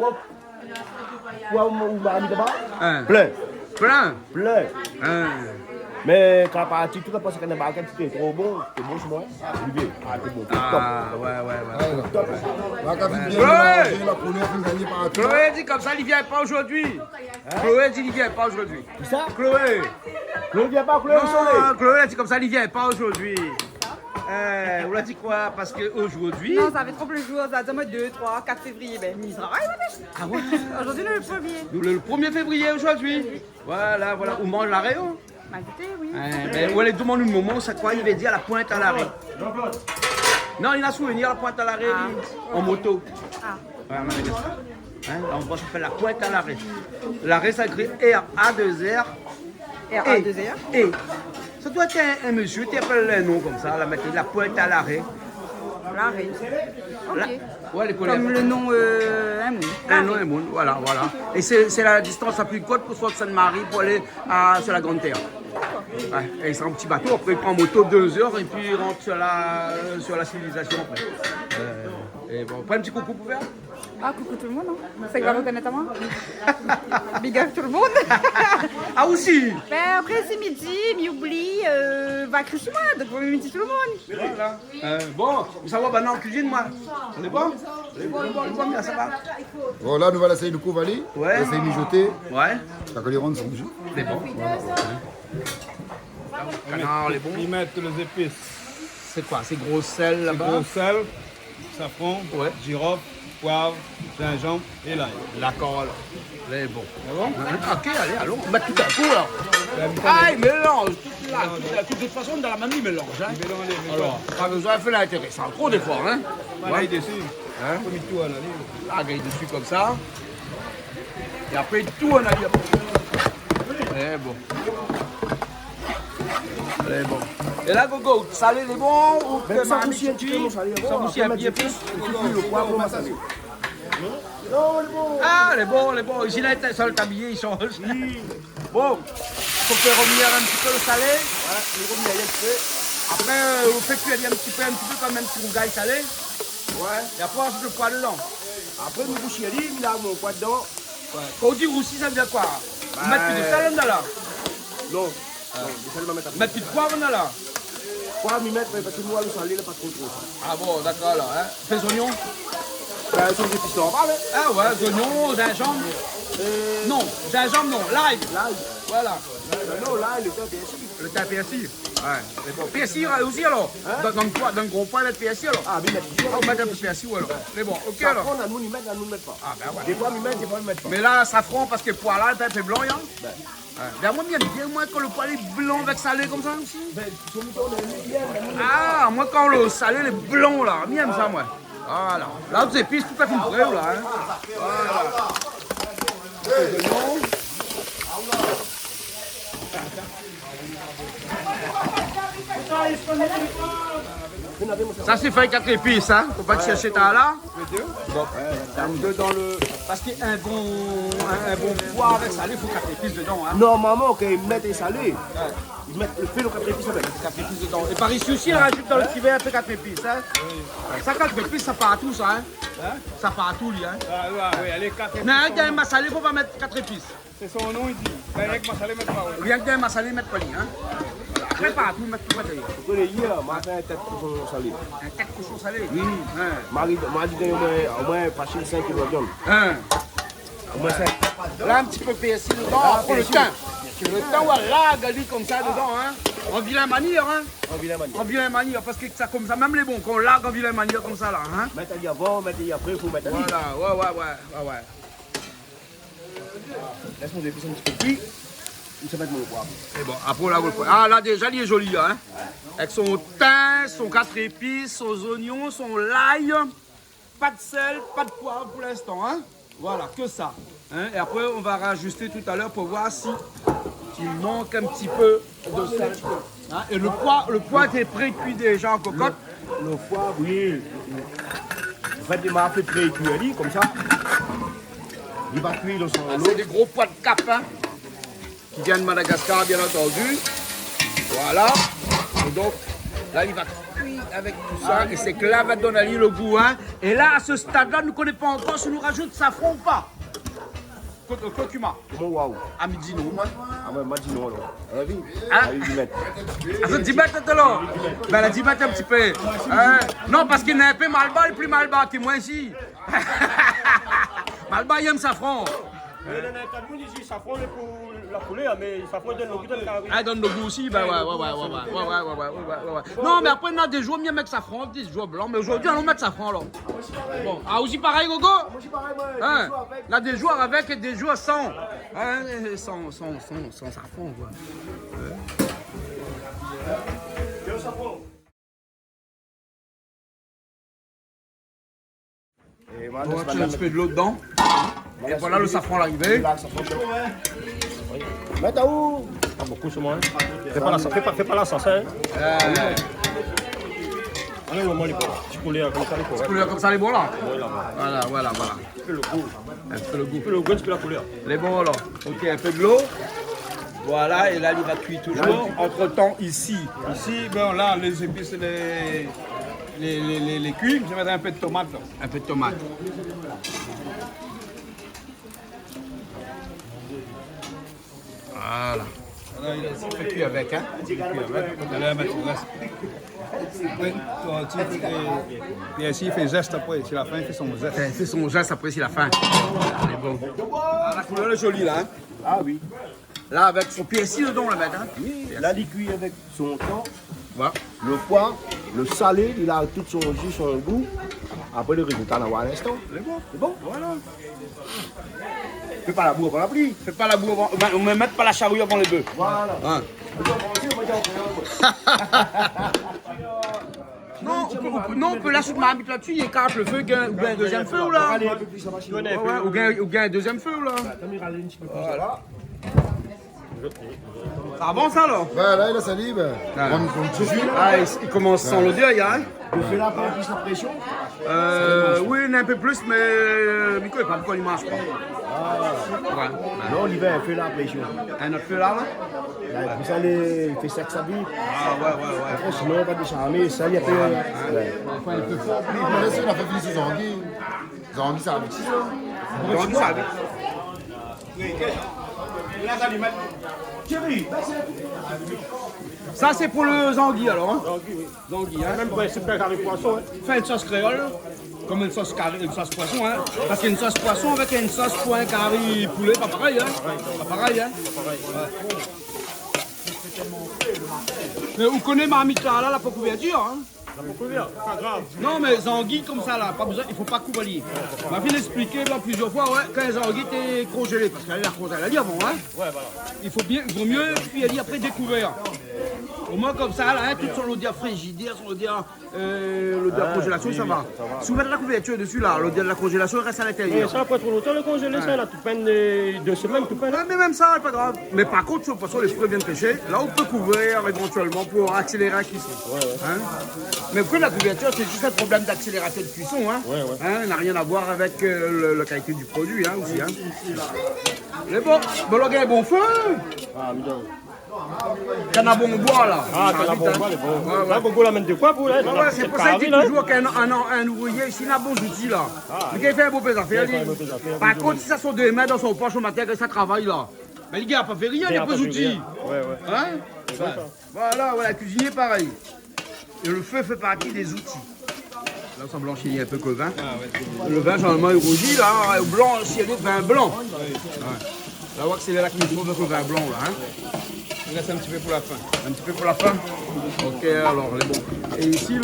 Quoi, où va aller là-bas? Plein. Mais quand parti, tout a passé quand même, c'était trop bon, c'était bon chez moi. Olivier, c'est bon, Ouais. top. La café bien mangé, la couleur qui gagne par tout. Chloé dit comme ça, il vient pas aujourd'hui. Chloé dit il vient pas aujourd'hui. Qui ça? Chloé. Chloé vient pas, Chloé, au soleil. Non, Chloé dit comme ça, il vient pas aujourd'hui. On l'a dit quoi? Parce qu'aujourd'hui. Non, ça fait trop le jour, ça dit 2, 3, 4 février, ben il travaille là. Ah ouais? Aujourd'hui le 1er. Le 1er février aujourd'hui. Voilà. On mange la rayon. Bah écoutez, oui. On les demande un moment, c'est quoi? Il va dire la pointe à l'arrêt. Non, il a souvenir la pointe à l'arrêt en moto. Ouais, Madagascar. Là, on voit ça fait la pointe à l'arrêt. L'arrêt, ça écrit R-A-2-R. R-A-2-R. Et ça doit être un monsieur qui appelle un nom comme ça, la pointe à l'arrêt. L'arrêt. Ok. Ouais, les collègues. Comme le nom Un nom, un monde, voilà. Et c'est la distance la plus courte pour sortir de Sainte-Marie pour aller sur la Grande Terre. Ouais, et il sera un petit bateau, après il prend moto 2 heures et puis il rentre sur la civilisation après. Et bon, prends un petit coucou pour faire. Ah, coucou tout le monde, hein. C'est que va reconnaître à moi. Big up tout le monde. Ah aussi. Ben après c'est midi, m'oublie, va chez moi, donc bon midi tout le monde. Voilà. Bon, vous savez maintenant en cuisine moi. On est bon? On est bon, bien ça va. Bon, là, nous allons essayer de couvrir. Ouais. Essayer de mijoter. Ouais. Ça que les rondes sont bougées. C'est bon. Canard, les bons. Ils mettent les épices. C'est quoi? C'est gros sel là-bas? Gros sel, safran, girofle, poivre, gingembre et l'ail. D'accord, alors. Là, bon. C'est bon? Ok, allez, allons. On met tout un coup, là. Ah, il mélange. De toute façon, dans la mamie, il mélange. Hein. Alors, pas besoin de faire l'intéressant. Trop d'efforts, hein. L'ail dessus. Comme tout à la Là, il dessus comme ça. Et après, tout en allié. Eh bon. Allez, bon. Et là, Gogo, salé les bons ou que Ça ma aussi un petit peu, ça aussi un petit peu. le poivre massalé. Ah, les bons. Ici, là, ils sont habillés, ils sont aussi. Bon, il faut faire revenir un petit peu le salé. Voilà, le revenir un petit peu. Après, vous faites cuire un petit peu quand même si vous gagne salé. Ouais. Et après, on ajoute le poids dedans. Après, nous bouchons, il a mon poids dedans. Quand on dit roussi, ça veut dire quoi? Mettre du sel dedans là. Non. Le salé, on va mettre après. Mettre plus de poivre, on a là. Poivre, m'y mettre, parce que moi, le salé, il n'est pas trop ça. Ah bon, d'accord, là. Hein. Fais oignons. Ils sont des pistons, pas, mais. Ah ouais, oignons, gingembre. Non, gingembre, non. L'ail. Voilà. Non, là, le thym persil. Le thym persil. Ouais. C'est bon. Persil aussi, alors. Dans le gros poids, mettre persil, alors. Ah, mais mettre. On va mettre un peu de persil, alors. C'est bon, ok, alors. Safran, nous, ils mettent, nous, ne mettent pas. Ah, ben ouais. Des fois, ils mettent, des fois, ils mettent pas. Mais là, safran, parce que le poil là, le peuple est blanc, hein. Ben, moi, bien, moi, quand le poil est blanc avec salé comme ça aussi. Ah, moi, quand le salé est blanc, là, j'aime ça, moi. Voilà. Là, vous épices tout à fait prêt, là. Hein. Voilà. Ça, c'est fait 4 épices, hein. Faut pas te chercher ta là. Deux dans le. Parce qu'un bon poids avec salé, il faut 4 épices dedans, hein. Normalement, quand ils mettent les salés, ils mettent le fait le 4 épices avec. 4 épices dedans. Et par ici aussi, il rajoute dans le petit verre un peu 4 épices, hein. Ça, 4 épices, ça part à tout, ça, hein. Ça part à tout, lui, hein. Ah, oui, allez, 4 épices. Mais un gain massalé, il faut pas mettre 4 épices. C'est son nom, il dit. Avec salé, mettre pas. Rien que gain massalé, mettre pas lui, hein. Après, pas à tout, mettre tout d'ailleurs. Vous connaissez hier, m'a fait un tête cochon salé. Un tête cochon salé. Oui. Hein. M'a dit au moins passer 5 kg de viande. Hein. Au moins 5. Là, un petit peu persil dedans, après le thym. Le thym, voilà, galli comme ça dedans, hein. En vilain manière, hein. En vilain manière. En vilain manière, parce que ça comme ça, même les bons, qu'on lague en vilain manière comme ça, là, hein. Mettre à avant, mettre à après, il faut mettre à Voilà, ouais. Laisse-moi des épices un petit peu plus. Il se met mon poivre. C'est bon, après là, vous le prenez. Ah là, déjà, il est joli, hein. Avec son thym, son 4 épices, son oignon, son l'ail. Pas de sel, pas de poivre pour l'instant, hein. Voilà, que ça. Hein? Et après, on va rajuster tout à l'heure pour voir si il manque un petit peu de sel. Hein? Et le poids était pré-cuit déjà en cocotte. Le poivre, oui. En fait, il m'a fait pré-cuire, comme ça. Il va cuire dans son C'est des gros pois de cap, hein, qui viennent de Madagascar, bien entendu. Voilà. Et donc, là, il va cuire avec tout ça. Et c'est que là, va donner le goût. Hein. Et là, à ce stade-là, nous ne connaissons pas encore si nous rajoute safran ou pas. Curcuma. Comment, waouh. À midi, non. Ah ouais, m'a dit non, alors. À la vie. Hein? À 10 mètres. À 10 mètres, là. Ben, à 10 mètres, un petit peu. Hein? Non, parce qu'il n'est un peu malbas, il est plus malbas que moi ici. Malbas, il aime safran. Il dit safran pour la poulet, mais safran donne le goût de la carrière. Ah, donne le goût aussi, ben ouais. Non, mais après, on a des jours mieux mettre safran, des jours blancs, mais aujourd'hui, allons mettre safran, là. Bon, ah, aussi pareil, Gogo? Hein? On a des jours avec et des jours sans. Hein? Sans safran, quoi. Et On va mettre un petit peu de l'eau dedans. Et voilà le safran l'arrivée. Mets à où? Pas beaucoup sur moi. Fais pas la sauce, hein. Allez, au moins, les petits poulets comme ça, les poulets. Couleur comme ça, les bons là. Voilà. Tu fais le goût. Un peu le goût. Tu fais le goût, tu fais la couleur. Les bons là. Ok, un peu de l'eau. Voilà, et là, il va cuire toujours. Entre temps, ici. Ici, bon, là, les épices, les cuits, je mettrai un peu de tomate. Là. Un peu de tomate. Voilà. Alors, il On fait cuire avec, hein. Allez, mettre le reste. Oui, et ici, il fait geste après. C'est la fin, il fait son geste. C'est son geste après, c'est la fin. C'est bon. Ah, la couleur est jolie, là. Hein. Ah oui. Là, avec son persil dedans, là, maintenant. Hein. Oui, là, il cuit avec son temps. Voilà. Le poivre, le salé, il a tout son jus, son goût. Après, le résultat, on va voir à l'instant. C'est bon, voilà. Fais pas la boue avant la pluie. Fais pas la boue avant. On ne met pas la charrue avant les bœufs. Voilà. Hein. Non, on peut la soupe marmite là-dessus, il écarte le feu, ou bien un deuxième feu ou là. Ou bien un deuxième feu ou là. Voilà. Ça avance alors. Ben là, il a sali, ben. Ah, il commence sans l'odeur, il y a. Hein. Tu fais là, pas plus la pression. Oui, il y en a un peu plus, mais Miko, il pas beaucoup l'image, je crois. Ouais. Non, l'hiver, il fait la pression. Un autre feu là, Là, vous allez faire ça que ça vit. Ah, ouais. Après, sinon, on va décharmer, ça, il y a peu. Enfin, il peut fort. Bien sûr, il a fait finir ses anguilles. Les anguilles, ça avec 6 ans. Donc, ça, Ça, c'est pour le zangui alors. Hein? Zangui, hein. Même principe carré poisson. Hein. Fait une sauce créole, comme une sauce carré, une sauce poisson. Hein? Parce qu'il y a une sauce poisson avec une sauce point carré poulet, pas pareil. Hein? Pas pareil. Hein? Ouais. Mais vous connaissez marmite là, la pour couverture. Hein? Pas grave. Non, mais zangui comme ça là, pas besoin, il faut pas couvrir. On m'a fait l'expliquer plusieurs fois, ouais, quand les zangui t'es congelé, parce qu'elle a congelé, elle a dit avant, hein. Ouais, voilà. Il vaut mieux cuire après découvert. Au moins comme ça, là, hein, tout sur l'odeur frigidaire, sur l'odeur congélation, ça va. Si vous mettez la couverture dessus, là, l'odeur de la congélation reste à l'intérieur. Ça après trop longtemps, le congelé, ça, là, tout peine 2 semaines, tout peine. Ouais, mais même ça, pas grave. Mais par contre, sur le poisson, les fruits viennent pêcher. Là, on peut couvrir éventuellement pour accélérer la cuisson. Hein? Mais pour la couverture, c'est juste un problème d'accélérateur de cuisson. Hein? Hein? Ça n'a rien à voir avec la qualité du produit hein, aussi. Hein? Mais bon, le gars est bon feu. Canabon bois là. Ah, canabon bois, les bons. Là, Gogo l'amène de quoi pour là? Ouais, c'est pour ça qu'il dit toujours qu'un ouvrier ici n'a bons outils là. Le gars il fait un beau peu d'affaires. Par contre, si ça sont deux mains dans son poche au matin que ça travaille là, mais le gars n'a pas fait rien, il n'y a pas d'outils. Hein? Voilà, cuisinier pareil. Et le feu fait partie des outils. Là, ça blanchit un peu que le vin. Le vin, généralement, il rougit là, blanc, si elle est vin blanc. Là, on voit que c'est là qu'il faut le vin blanc là. Hein? On laisse un petit peu pour la fin. Un petit peu pour la fin. Ok, alors les bons. Et ici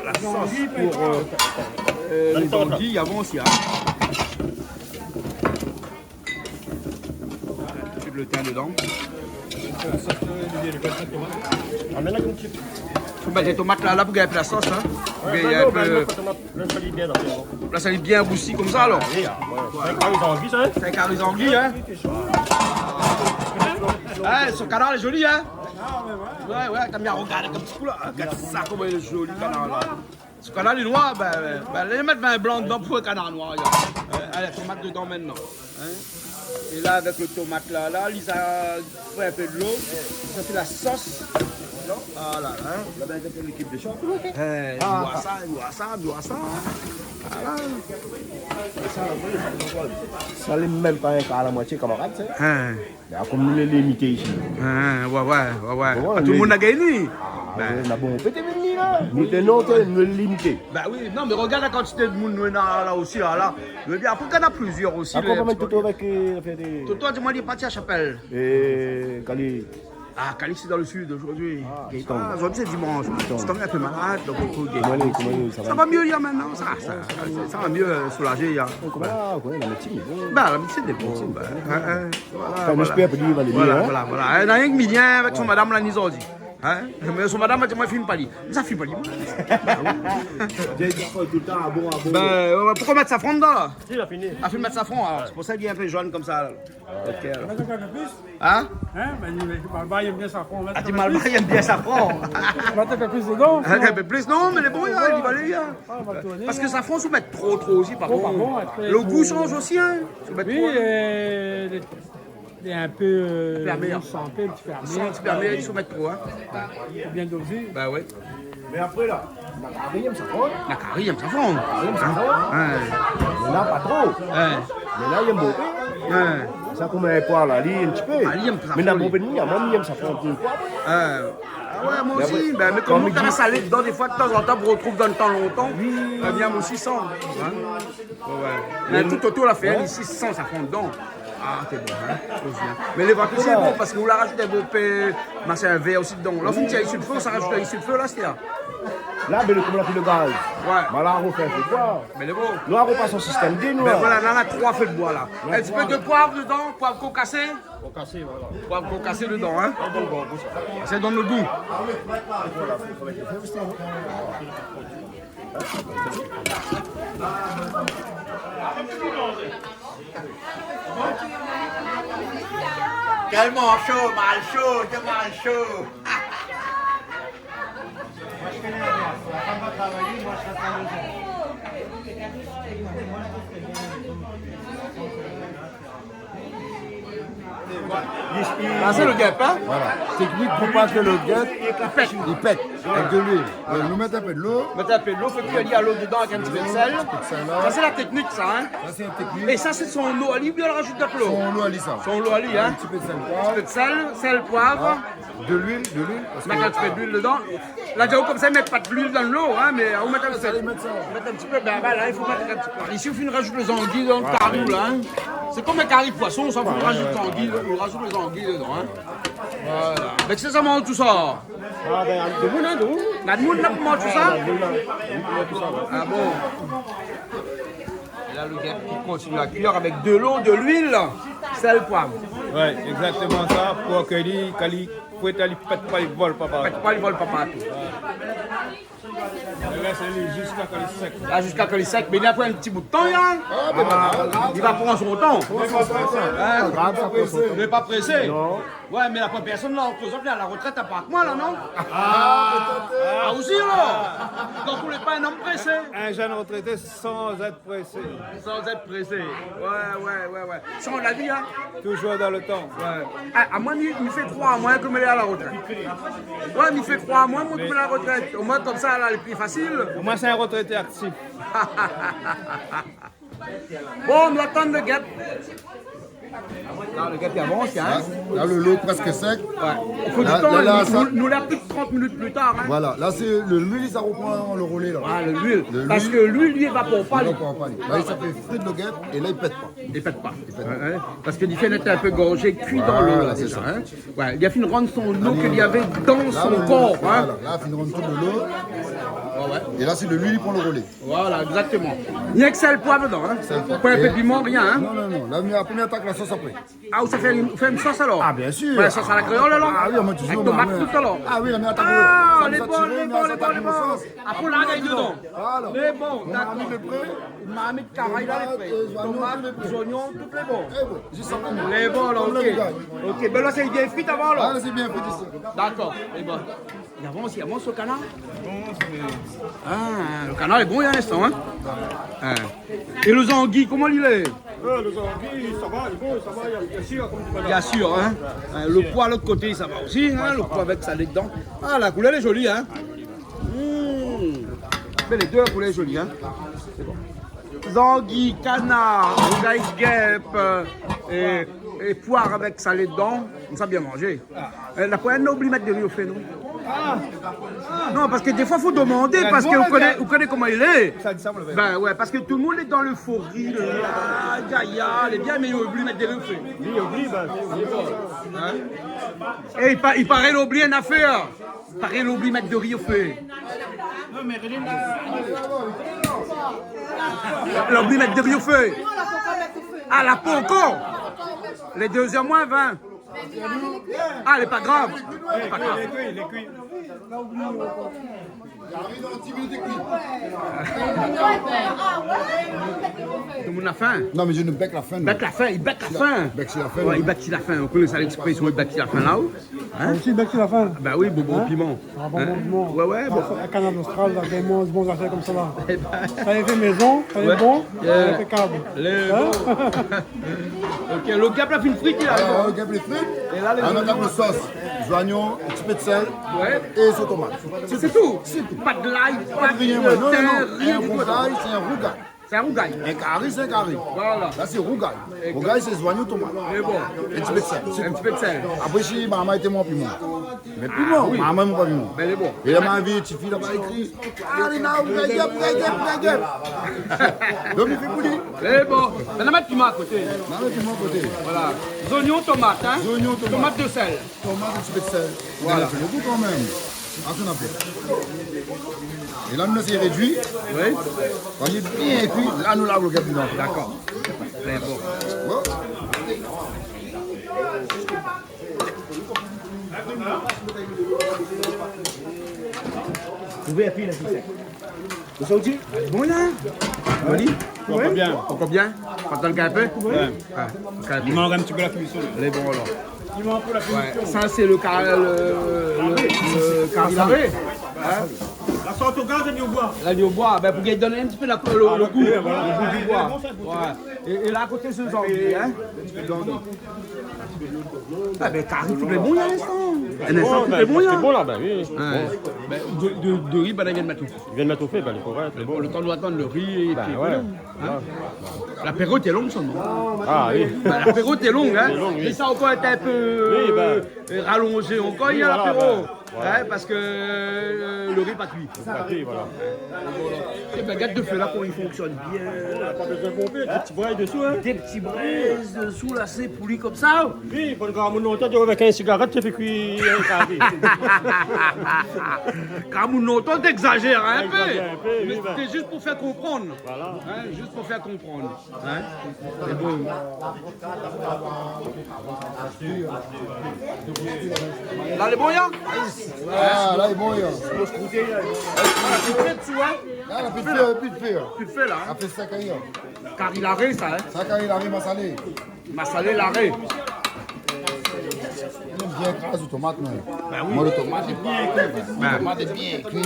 la sauce pour les anguilles avant aussi. Hein. Un petit peu de thym dedans. Faut mettre les tomates là pour gagner la sauce. Hein. Là, ça est bien roussi comme ça alors. C'est un carré anguille, hein. Ouais, ce canard est joli, hein. Ouais, t'as bien regardé comme ce coup là. Regarde ça, comment il est joli, le canard là. Ce canard est noir, allez mettre vin blanc dedans pour le canard noir. Allez, tomate dedans maintenant. Hein? Et là, avec le tomate là, Lisa fait un peu de l'eau. Ça fait la sauce. Voilà, hein. Là, ben, c'est l'équipe de champ. Il boit ça. Voilà. Ça n'est même pas un quart à la moitié, camarade, c'est. Comme nous les limités ici. Ouais. Tout le monde a gagné. On a bon, peut-être venir là. Nous tenons, nous les limités. Bah oui, non, mais regarde la quantité de monde là aussi, là. Mais bien, après, il y en a plusieurs aussi. Après, on va mettre Toto avec. Toto, dis-moi, il est parti à Chapelle. Et Cali. Ah, Cali, c'est dans le sud aujourd'hui. Aujourd'hui, c'est dimanche. C'est un peu malade, donc il faut gagner. Ça va mieux, hier maintenant. Ça va mieux soulager, hier. La médecine est bonne. Bah, la médecine est bonne. Voilà. Il y a un million avec son madame la Nizordi. Hein? Mais son madame a dit, moi, je ne filme pas. Ça filme pas. Pourquoi mettre safran dedans là? Il a fini. Il faut mettre safran, alors. C'est pour ça qu'il est un peu jaune comme ça. Là. Ok, alors. Hein? Malba, il aime bien safran. Malba, il aime bien safran. On va taper plus dedans. Un peu plus, non, mais les bons, il va aller. Parce que safran, il faut mettre trop aussi, par contre. Le goût change aussi, hein? Oui, il est un peu perméable. Un petit perméable, il faut mettre trop. Hein. Il faut bien doser. Bah ouais. Mais après là, la carrie aime safran. La carrie aime safran. Mais là, pas trop. Mais là, il aime beaucoup. Ça comme un poire là, il aime un petit peu. Mais dans mon pays, il y a même il aime safran. Ouais, moi aussi. Mais comme on a salé dedans, des fois, de temps en temps, on retrouve dans le temps longtemps. Bien, moi aussi, sans. Mais tout autour, la fait ici, sans safran dedans. Ah, c'est bon, hein? Mais les vacances, c'est bon parce que vous la rajoutez un beau peu, c'est un verre aussi dedans. Là, vous mettez ici le feu, ça rajoute ici le feu, là, c'est là. Là, mais comme on a pris le gaz. Ouais. Bah là, on fait un feu de bois. Mais les beaux. Là, on passe au système D, nous. Ben voilà, là, on a 3 feux de bois, là. Un petit peu de poivre dedans, poivre concassé. Concassé, voilà. Poivre concassé dedans, hein. Ça donne le goût. Tellement chaud, mal chaud, c'est mal chaud. Moi je connais la femme va travailler, moi je reste à la maison. Ah, c'est le guêpe, hein? Voilà. Technique pour pas que le guêpe il pète avec de l'huile. Nous mettons un peu de l'eau. Mettez un peu de l'eau, fait cuire à l'eau dedans avec un petit peu de sel. Ça, c'est la technique, ça, hein? Ça, c'est une technique. Et ça, c'est son eau à lui, bien, on rajoute de l'eau. Son eau à ça. Son eau à lui, hein? Un petit peu de sel, Un peu de sel, poivre. de l'huile. Parce que Mettre un petit peu d'huile dedans. Là, comme ça, ils mettent pas de l'huile dans l'eau, hein, mais on met un petit peu. Mettre un petit peu, ben là, il faut mettre un petit peu. Ici, on rajoute les anguilles dans le carreau, là. Hein. C'est comme un carré de poisson, on s'en fout, on rajoute les anguilles, on rajoute les anguilles dedans. Hein. Voilà. Mais que c'est ça mange tout ça? Ah, ben, de vous, hein, de vous. La moune n'a pas mangé tout ça? Ah bon? Et là, le gars qui continue à cuire avec de l'eau, de l'huile, sel, poivre. Oui, exactement ça, pour que les faut être allé pète pas les vols, papa. Faites pas les vols, papa. Et là, c'est jusqu'à quand il sec. Là, jusqu'à que les secs, mais il a pris un petit bout de temps, là. Il va prendre son temps. Il n'est pas pressé. Non. Ouais, mais la personne là, par exemple, à la retraite, à part moi, là, non? Ah, aussi, là. Donc, vous n'êtes pas un homme pressé. Un jeune retraité sans être pressé. Sans être pressé. Ouais. Sans la vie, hein. Toujours dans le temps. Ouais. À moi, il me fait 3 mois que me à la retraite. Ouais, il me fait 3 mois que me à la retraite. Au moins, comme ça, là, les plus faciles. Au moins, c'est un retraité actif. Bon, on doit attendre le gap. Là, le gap il avance, hein. Là, le lot presque sec. Ouais. Il faut du Là, temps, là, ça- nous l'a plus de 30 minutes plus tard. Hein. Voilà, là c'est l'huile, ça reprend le relais là. Ah, l'huile. Parce que l'huile, lui, évapore pas. Là, il s'appelle frites de guêpe et là il pète pas. Il pète pas. Ouais. Parce que l'IFEN était un peu gorgé, cuit dans l'eau. Là, c'est déjà, ça. hein. Ouais, il a fait rendre son eau qu'il y avait dans son corps. Hein. Voilà, là, il finit tout de l'eau. Et là, c'est de l'huile qui prend le relais. Voilà, exactement. Il n'y a que sel, poivre dedans. Hein. Pas un peu de piment, rien. Hein. Non. La première attaque, la sauce après. Ah, vous fait une sauce alors? Ah, bien sûr. Ouais, la sauce à la créole alors? Ah oui, moi toujours. Avec tomate tout à l'heure. Ah oui, la première attaque. Ah, ça les nous a bons, tiré, les mais bons, ça les attaque bons, les nos bons. sauces. Après, là, il y a dedans. Voilà. Les bons, On a mis le prêt. Mamie de caraï, là, les frais. Tomates, oignons, tout les bons. Eh oui, juste ça. Les bons, là, ok. Ok, ben là, c'est bien frit avant, là. Ah, c'est bien fait ici. D'accord, les bons. Il avance au canard? Ah, le canard est bon il y a un instant, hein? Ah. Et le anguille, comment il est? Les anguilles, ça va, bien sûr, comme tu m'as dit. Bien sûr, hein? Le poids de l'autre côté, ça va aussi, hein? Le poids avec salé dedans. Ah, la couleur est jolie, hein? Mais les deux, la couleur est jolie, hein? C'est bon. Anguille, canard, rougaille guêpe et poire avec salé dedans, on s'est bien mangé. La poêle, on a oublié de mettre de riz au fait, non? Non, parce que des fois, il faut demander, parce que vous connaissez comment il est. Ben ouais, parce que tout le monde est dans l'euphorie, Gaïa, elle est bien, mais il a oublié de mettre des riz au fait. Et il paraît l'oublier une affaire. Il paraît l'oublier de mettre de riz au fait. L'oublié de mettre de riz au fait. Ah, la peau encore. Les 2h moins 20. Ah, elle n'est pas grave. Elle est pas grave. Les cuits. Tout le monde a faim. Non, mais je ne bec la fin. Bec la faim, il bec la faim. Bec la fin. Ouais, il bec la faim. On connaît ça l'expression, il bec la faim là-haut. Hein? Aussi, bec sur la fin. Ben oui, bon piment. Un bon piment. Ouais, bon. Un canard austral, là, des bons affaires comme ça là. Ça est fait maison, ça est bon, impeccable. Les bons. Ok, le gap la fine frite, il a. Alors, on gagne les frites. Et là, les On attaque le sauce. Oignons, un petit peu de sel Ouais. et sauce tomate. C'est tout. Pas de l'ail, pas de Rien, non, thym, rien un du tout. rougail, c'est un rougail. C'est un rougail. Un carré, c'est un carré. Voilà. Là, c'est rougail. Rougail, c'est oignons, tomate. Et bon. Un petit peu de sel. Un petit peu de sel. Après, si maman était mon piment. Mais piment, maman n'est pas piment. Ben, il est bon. Et là, ma vie, tu fille là-bas écrit. Allez, là, guêpe. Donc, il fait couler. Et bon. Ben, on a piment à côté. Non, mais piment à côté. Voilà. Oignons, tomates, hein. Oignons, tomate. Tomate de sel. Tomate, un petit peu de sel. Voilà, c'est le goût quand même. À son affaire. Et là, nous, c'est réduit. Oui. Quand il est bien cuit, là, nous lavons le guêpe dedans. D'accord. C'est bon. Bon. Vous pouvez appuyer la ficelle. Vous savez Bon là. Oli. Encore bien. Encore bien. Quand on le un peu. Ouais. Ouais. Il manque un petit peu la cuisson. Les bons alors. Ouais. Ça c'est le carré. Le carré. Hein? sort au gaz et au bois. Là, il bois, ben, pour qu'il donne un petit peu le goût du bois. Ouais. Et là, à côté, c'est le anguilles, hein. Ah, ben, Carré, tout est bon, là, à l'instant. Un instant, tout est bon, là. C'est bon, là, ben oui. Ben, de riz, ben, il vient de mettre tout. Il vient de mettre au fait, ben, il faut voir. C'est bon. Le temps doit attendre le riz et puis. ouais. L'apéro était long, seulement. Ah oui. Ben, l'apéro était long, hein. long, oui. Mais ça encore été un peu rallongé. Encore, il y a voilà, l'apéro. Voilà. Ouais, parce que le riz pas cuit. Oui, voilà. Et ben, gâte de feu là, pour il fonctionne bien. Pas besoin de pomper, des petits braises dessous, hein. Des petits braises dessous, là, c'est pourri comme ça. Oui, pour le grand monde longtemps, tu vois, avec un cigarette, tu fais cuire un carré. Quand mon longtemps, t'exagères hein, un peu. T'exagères un peu, oui, Mais ben. c'était juste pour faire comprendre. Voilà. Hein, juste pour faire comprendre. Hein. C'est bon. Là, les bons, y'a? Ah, là, il est bon, il y a. Ah, Là, il a plus de feu. tu le fais là. Il a fait 5 ans. Car il arrive ça. Hein. 5 ans, il arrive à saler. Il m'a salé l'arrêt. Il aime bien écraser les tomates, non? Moi, le tomate est bien cuit. Le tomate est bien cuit.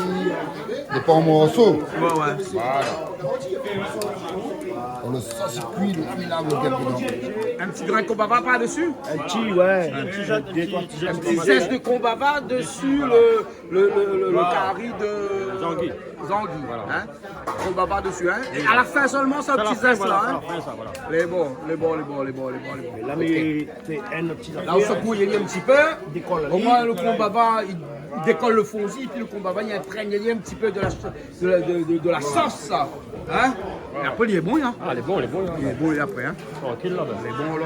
Des pas en morceaux. Ouais. Voilà. On le sauce cuit, le cuit là, le gueule dedans. Un petit grain de combava par-dessus. Un petit, ouais. Un petit zeste de combava dessus le carré de Zangui. Voilà. Hein? Combava dessus. Hein? Et à la fin seulement, c'est un petit zeste là. Hein? Les bons. Là, mais c'est un petit. Là, on secoue, il y a un petit peu. Au moins, le combava, il décolle le fondis, puis le combava, il imprègne un petit peu de la sauce, ça. Hein? Et après, il est bon, hein? Ah, il est bon, là. Il est bon, et après, hein? Tranquille, là, ben. Il est bon, là.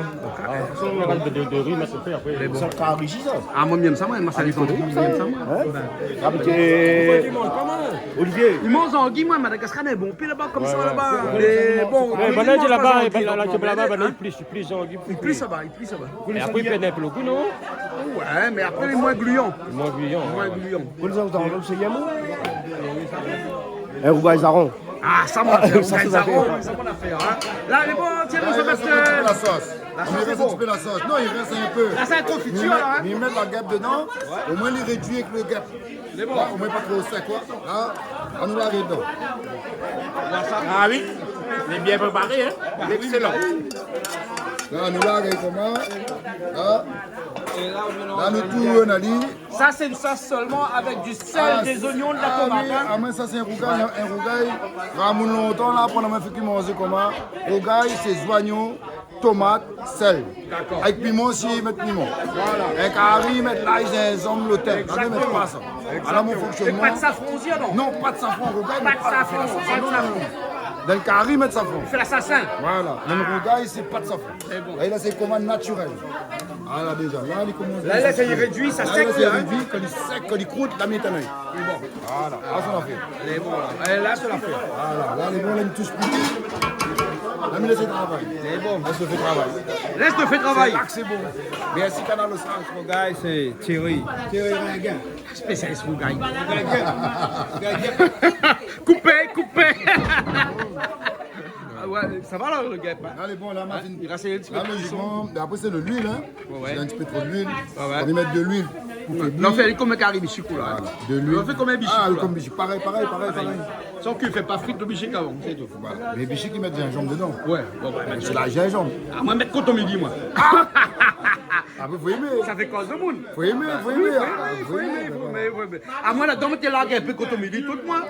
On regarde de riz, mais c'est fait après. C'est un carré, ça. Ah, moi, j'aime ça, moi, il salé Zangui, j'aime ça, moi. Ah, mais Olivier. Il mange Zangui, moi, Madagascar, mais bon, puis là-bas, comme ça, là-bas. Et bon, Mais il ben là, mange tu pas là-bas, Zangui, et ben là, donc, tu là-bas, ben hein? il plus Zangui. Il plie, ça va. Et après, il pète un peu le goût, non? Ouais, mais après, il est moins gluant. Moins gluant. Moins gluant. Vous les avez c'est Yamou? Un rougaille Zaron. Ah, ça m'a fait, Ça, c'est ça affaire. m'a fait, hein. Là, les bons, tiens, Là, nous il sommes reste un petit peu la sauce. La Il sauce, reste c'est un bon. petit peu la sauce. Non, il reste un peu. Là, c'est un confiture, là, hein. Mais ils mettent la guêpe dedans. Au moins, il réduit avec le guêpe. Les bons. Là, au moins, pas trop sec, quoi. Là, on nous l'arrête dedans. Ah oui, il est bien préparé, hein. Excellent. Là, nous l'arrête comment? Là, nous tout, on a dit. Ça, c'est une sauce seulement avec du sel, des oignons, de la tomate. Oui, Hein. ah, mais ça, c'est un rougaille. Ramoun longtemps, là, pour la même fait qu'il mange comment? Rougaille, c'est oignons, tomates, sel. D'accord. Avec piment aussi, ils mettent piment. Voilà. Un carré, mettre l'ail, gingembre, le thym. Là, ils mettent pas ça. Voilà mon Et fonctionnement. pas de safran aussi, non? Non, pas de safran, rougaille. Pas de safran, pas de safran. Dans le carré, mettre safran. C'est l'assassin. Voilà. Dans le rougaille, c'est pas de safran. C'est bon. Et là, c'est commande naturelle. Ah, là, déjà. Là, il commence. Là, ça y est réduit, ça Là, sec, c'est là. Hein. réduit. Quand il sec, quand il croûte, là, il est un œil. Voilà. Là, ça l'a fait. Les bons, là. Et là, c'est la fait. Voilà. Là, les bons, là, ils me touchent plus. Là, il laisse travailler. C'est bon. Laisse le fait travailler. Laisse le fait travail. Là, c'est bon. Merci, Canal Osran. Mon gars, c'est Thierry. Thierry Ringuin. Spécialiste rougaille. Coupé. Ah ouais, ça va là, le gars. Là, les bons, là, Martin. Il reste un petit peu Là, de cuisson. logiquement, mais après, c'est de l'huile. Hein. Ouais. Il y a un petit peu trop d'huile. Ouais. On va y mettre de l'huile. Là, on fait comme un carré bichicou, là. De l'huile. On fait comme un bichicou, Ah, là. comme bichic. Pareil. Sans cul, fait pas frite de bichic avant, c'est tout. Voilà. Les bichics, ils mettent du gingembre dedans. Ouais, bon, C'est la gingembre. Ah, moi, mettre contre midi, moi. Après, faut aimer. Ça fait cause de monde. Faut aimer. Faut aimer. Ah, moi, là-dedans, t'es là, un peu contre midi, tout moi.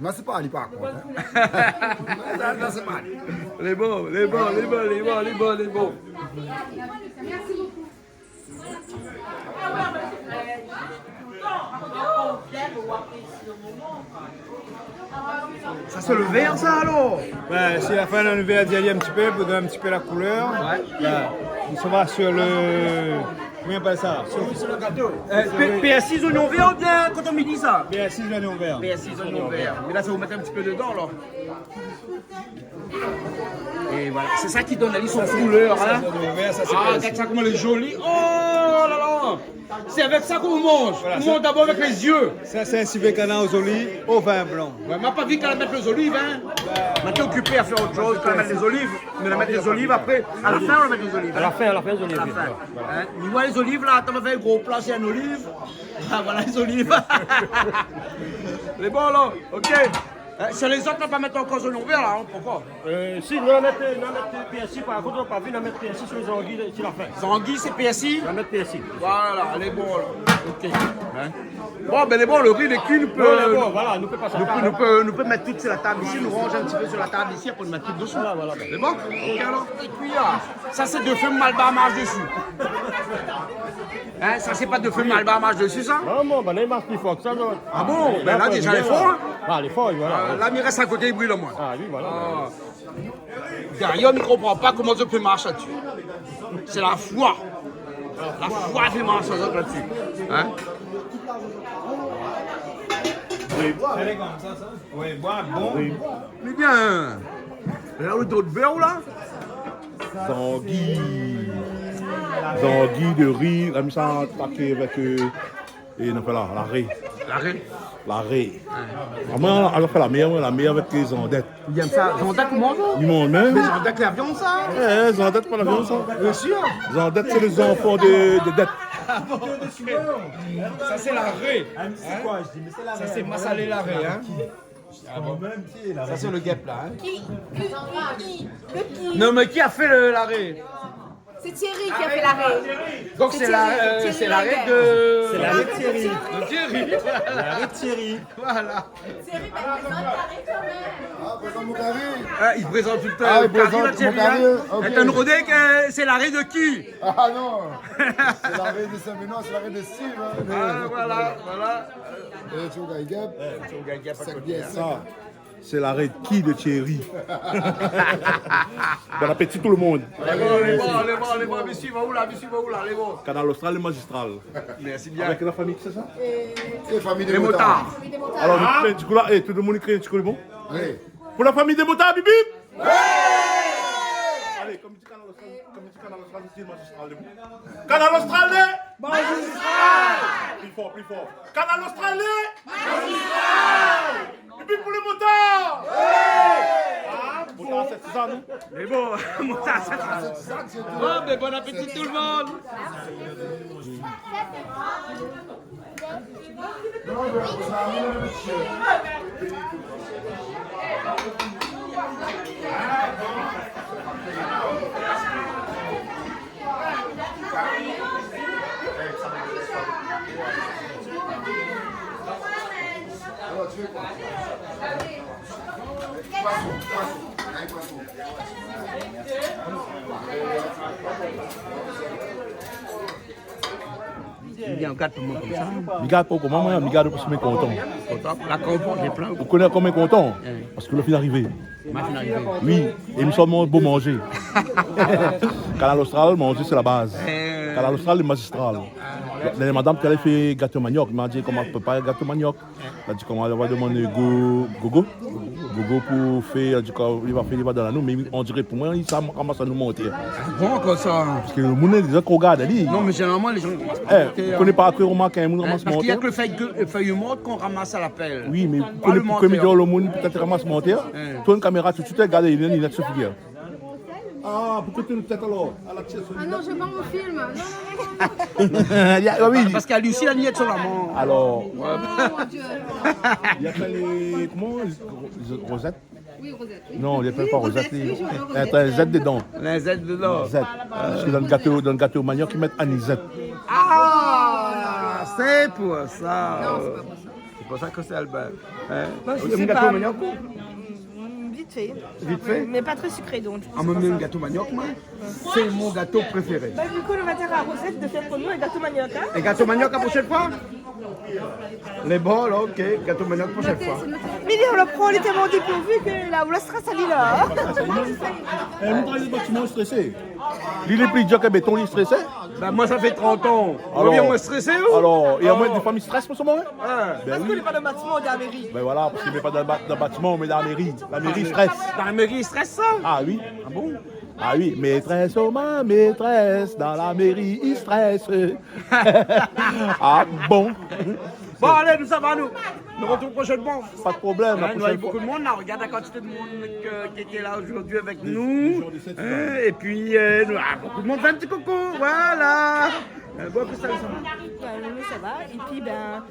Non, c'est pas Ali, par contre. Hein. Là, c'est pas Ali. Les bons. Ça c'est le vert, ça alors? Ouais, c'est la fin de l'univers d'y aller un petit peu pour donner un petit peu la couleur. Ouais. Là, on se va sur le. Comment on appelle ça? Sur le gâteau. PS6 oignon vert ou bien quand on me dit ça? PS6 l'oignon vert. PS6 oignon vert. Mais là, ça va vous mettre un petit peu dedans, là. Et voilà, c'est ça qui donne la son couleur, hein. Ah, regarde ça comment elle est jolie. Oh là là! C'est avec ça qu'on mange. Voilà, On mange d'abord avec les yeux. Ça, c'est un civet canard aux olives au vin blanc. Ouais, m'a pas vu qu'elle mettre les olives, hein. Maintenant occupé à faire autre chose, qu'elle mettre les olives. Mais la mettre les olives après. À la fin, on va mettre les olives. À la fin, les olives. À la fin. Hein? Tu vois les olives là, t'as fait un gros plat, c'est une olive. Ah voilà les olives. Les bons là, ok. Sur les autres, on va pas mettre encore zone ouverte là, hein, pourquoi? Si, nous allons mettre PSI, par contre, on va pas venir mettre PSI sur les anguilles, sur la fin. Les anguilles, c'est PSI? On va mettre PSI. Voilà, les bons là. Ok. Hein? Bon, ben les bons, le riz, les culs, nous peut. Voilà, nous peut passer. Nous peut mettre tout sur la table ici, nous range un petit peu sur la table ici, après nous mettre tout dessous. Voilà. C'est bon? Ok alors. Et puis là, ça c'est deux feux Malba marche dessus. Hein, ça c'est pas deux feux Malba marche dessus, ça? Non, ben là, il marche plus fort que ça. Ah bon? Ben là, déjà les fonds, hein? Ah, les fonds, voilà. Là, il reste à côté, il brûle au moins. Ah, oui, voilà. Derrière, on ne comprend pas comment ça peut marcher là-dessus. C'est la foi. La foi qui marche là-dessus. Hein? Elle comme ça. Oui, bois, bon. Mais bien. Là, le dos de beurre, là? Zanguille de riz, comme ça, attaqué avec. Et on fait là, l'arrêt. L'arrêt? L'arrêt. Vraiment, alors fait la meilleure avec les zandettes. Il aime ça. Zandettes, comment ça? Ils m'ont même. Mais zandettes, la viande, ça? Eh, zandettes, pas la viande, ça. Bien sûr. Zandettes, c'est les enfants de dettes. Ça, c'est l'arrêt. C'est quoi? Je dis, mais c'est la Ça, c'est massalé l'arrêt, hein? Ça, c'est le guêpe, là. Hein? Qui? Non, mais qui a fait l'arrêt? C'est Thierry qui a fait l'arrêt. Donc, c'est l'arrêt de. C'est l'arrêt de Thierry. De Thierry. L'arrêt de Thierry. Voilà. Thierry, bah, il présente l'arrêt quand même. Ah, présent Moukari. Il présente tout le temps. Ah, il présente Thierry. Moukari, ok. Est un rodé que c'est l'arrêt de qui? Ah non, c'est l'arrêt de Saint-Benoît, c'est l'arrêt de Steve. Hein. Ah, voilà. Et tu vois, Gap, c'est bien ça. C'est l'arrêt de qui de Thierry? Bon appétit tout le monde. Allez, bon, monsieur, va où là, les bons. Canal Austral et Magistral. Merci bien. Avec la famille, c'est ça? C'est famille Les des motards. motards. Alors, nous créons un petit coup là, et tout le monde crée un petit coup, bon? Oui. Pour la famille des motards, bip bip! Allez, comme dit Canal Austral, c'est Magistral. Canal Austral, Magistral! Plus fort. Canal Austral, Magistral! Et puis pour les motards! Ah, motards, c'est ça, nous? Mais bon, motards, c'est ça. Bon, mais bon appétit tout le monde. Alors, tu veux quoi? Poisson. Il y a un gâteau comme ça. Je garde pas comment, moi, je garde parce que je suis content. La compote, j'ai plein. Vous connaissez comment content? Parce que le film est arrivé. Oui, et nous sommes beau manger. Canal Austral, manger c'est la base. Canal Austral, le magistral. La madame qui a fait gâteau manioc, elle m'a dit comment on peut pas gâteau manioc. Elle a dit comment elle va demander Gogo pour faire, il va dans la nous, mais on dirait pour moi, il commence à nous monter. Bon, comme ça. Parce que le monde est déjà qu'on regarde, elle. Non, mais généralement, les gens. Vous ne connaissez pas à quoi remarquer un monde ramasse Parce qu'il n'y a monter? que le feuille morte qu'on ramasse à la pelle. Oui, mais vous connaissez le monde peut-être ramasse monter. Toi, une caméra, tout de suite, regarde, il est sur figure. Ah, pourquoi tu es peut-être alors à la tête? Ah non, je veux pas mon film. Non. Oui. Parce qu'à Lucie, la niette sur la main. Alors, Oh mon Dieu. il y a pas les. Comment? Rosette? Oui, Rosette. Oui. Non, il n'y a pas Rosette. Oui, je veux Il y a un Z dedans. Les aides dedans. Z. Parce que dans le gâteau manioc, ils mettent anisette. Ah, c'est pour ça. Non, c'est pas pour ça. C'est pour ça que c'est Albert. Hein? Je sais Un gâteau pas. manioc? Vite fait. Vite fait? Mais pas très sucré donc. Ah, moi, un gâteau manioc, moi, c'est mon gâteau préféré. Bah, du coup, on va dire à Rosette de faire pour nous un gâteau manioc. Hein? Et gâteau manioc la prochaine fois? Les bols, ok. Gâteau manioc la prochaine fois. Mais on le prend, on est tellement dépourvu que là, on la stress à l'île là. Nous travaillons les bâtiments stressés. L'île est plus dur que béton, il est stressé. Ben, moi, ça fait 30 ans. Alors, On est stressé, ou? Alors, il y a moins de familles stressées pour ce moment? Parce qu'on n'est pas dans le bâtiment, on est à la mairie. Ben voilà, parce qu'il ne met pas dans le bâtiment, mais dans la mairie. La mairie stresse. Dans la mairie, il stresse ça? Ah oui. Ah bon? Ah oui, maîtresse, oh ma maîtresse, dans la mairie, il stresse. Ah bon? Bon, allez, nous, ça va, nous. nous retrouvons prochainement. Pas de problème. La Hein, nous prochaine avons beaucoup fois. de monde là, regarde la quantité de monde qui était là aujourd'hui avec nous. Hein, et puis, nous avons beaucoup de monde fait un petit coucou, voilà. Bon, que ça, Nous, ça va. Et puis, ben,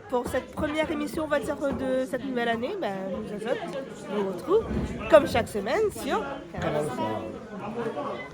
pour cette première émission, on va dire, de cette nouvelle année, ben, nous autres, nous retrouvons, comme chaque semaine, sur Canal Austral.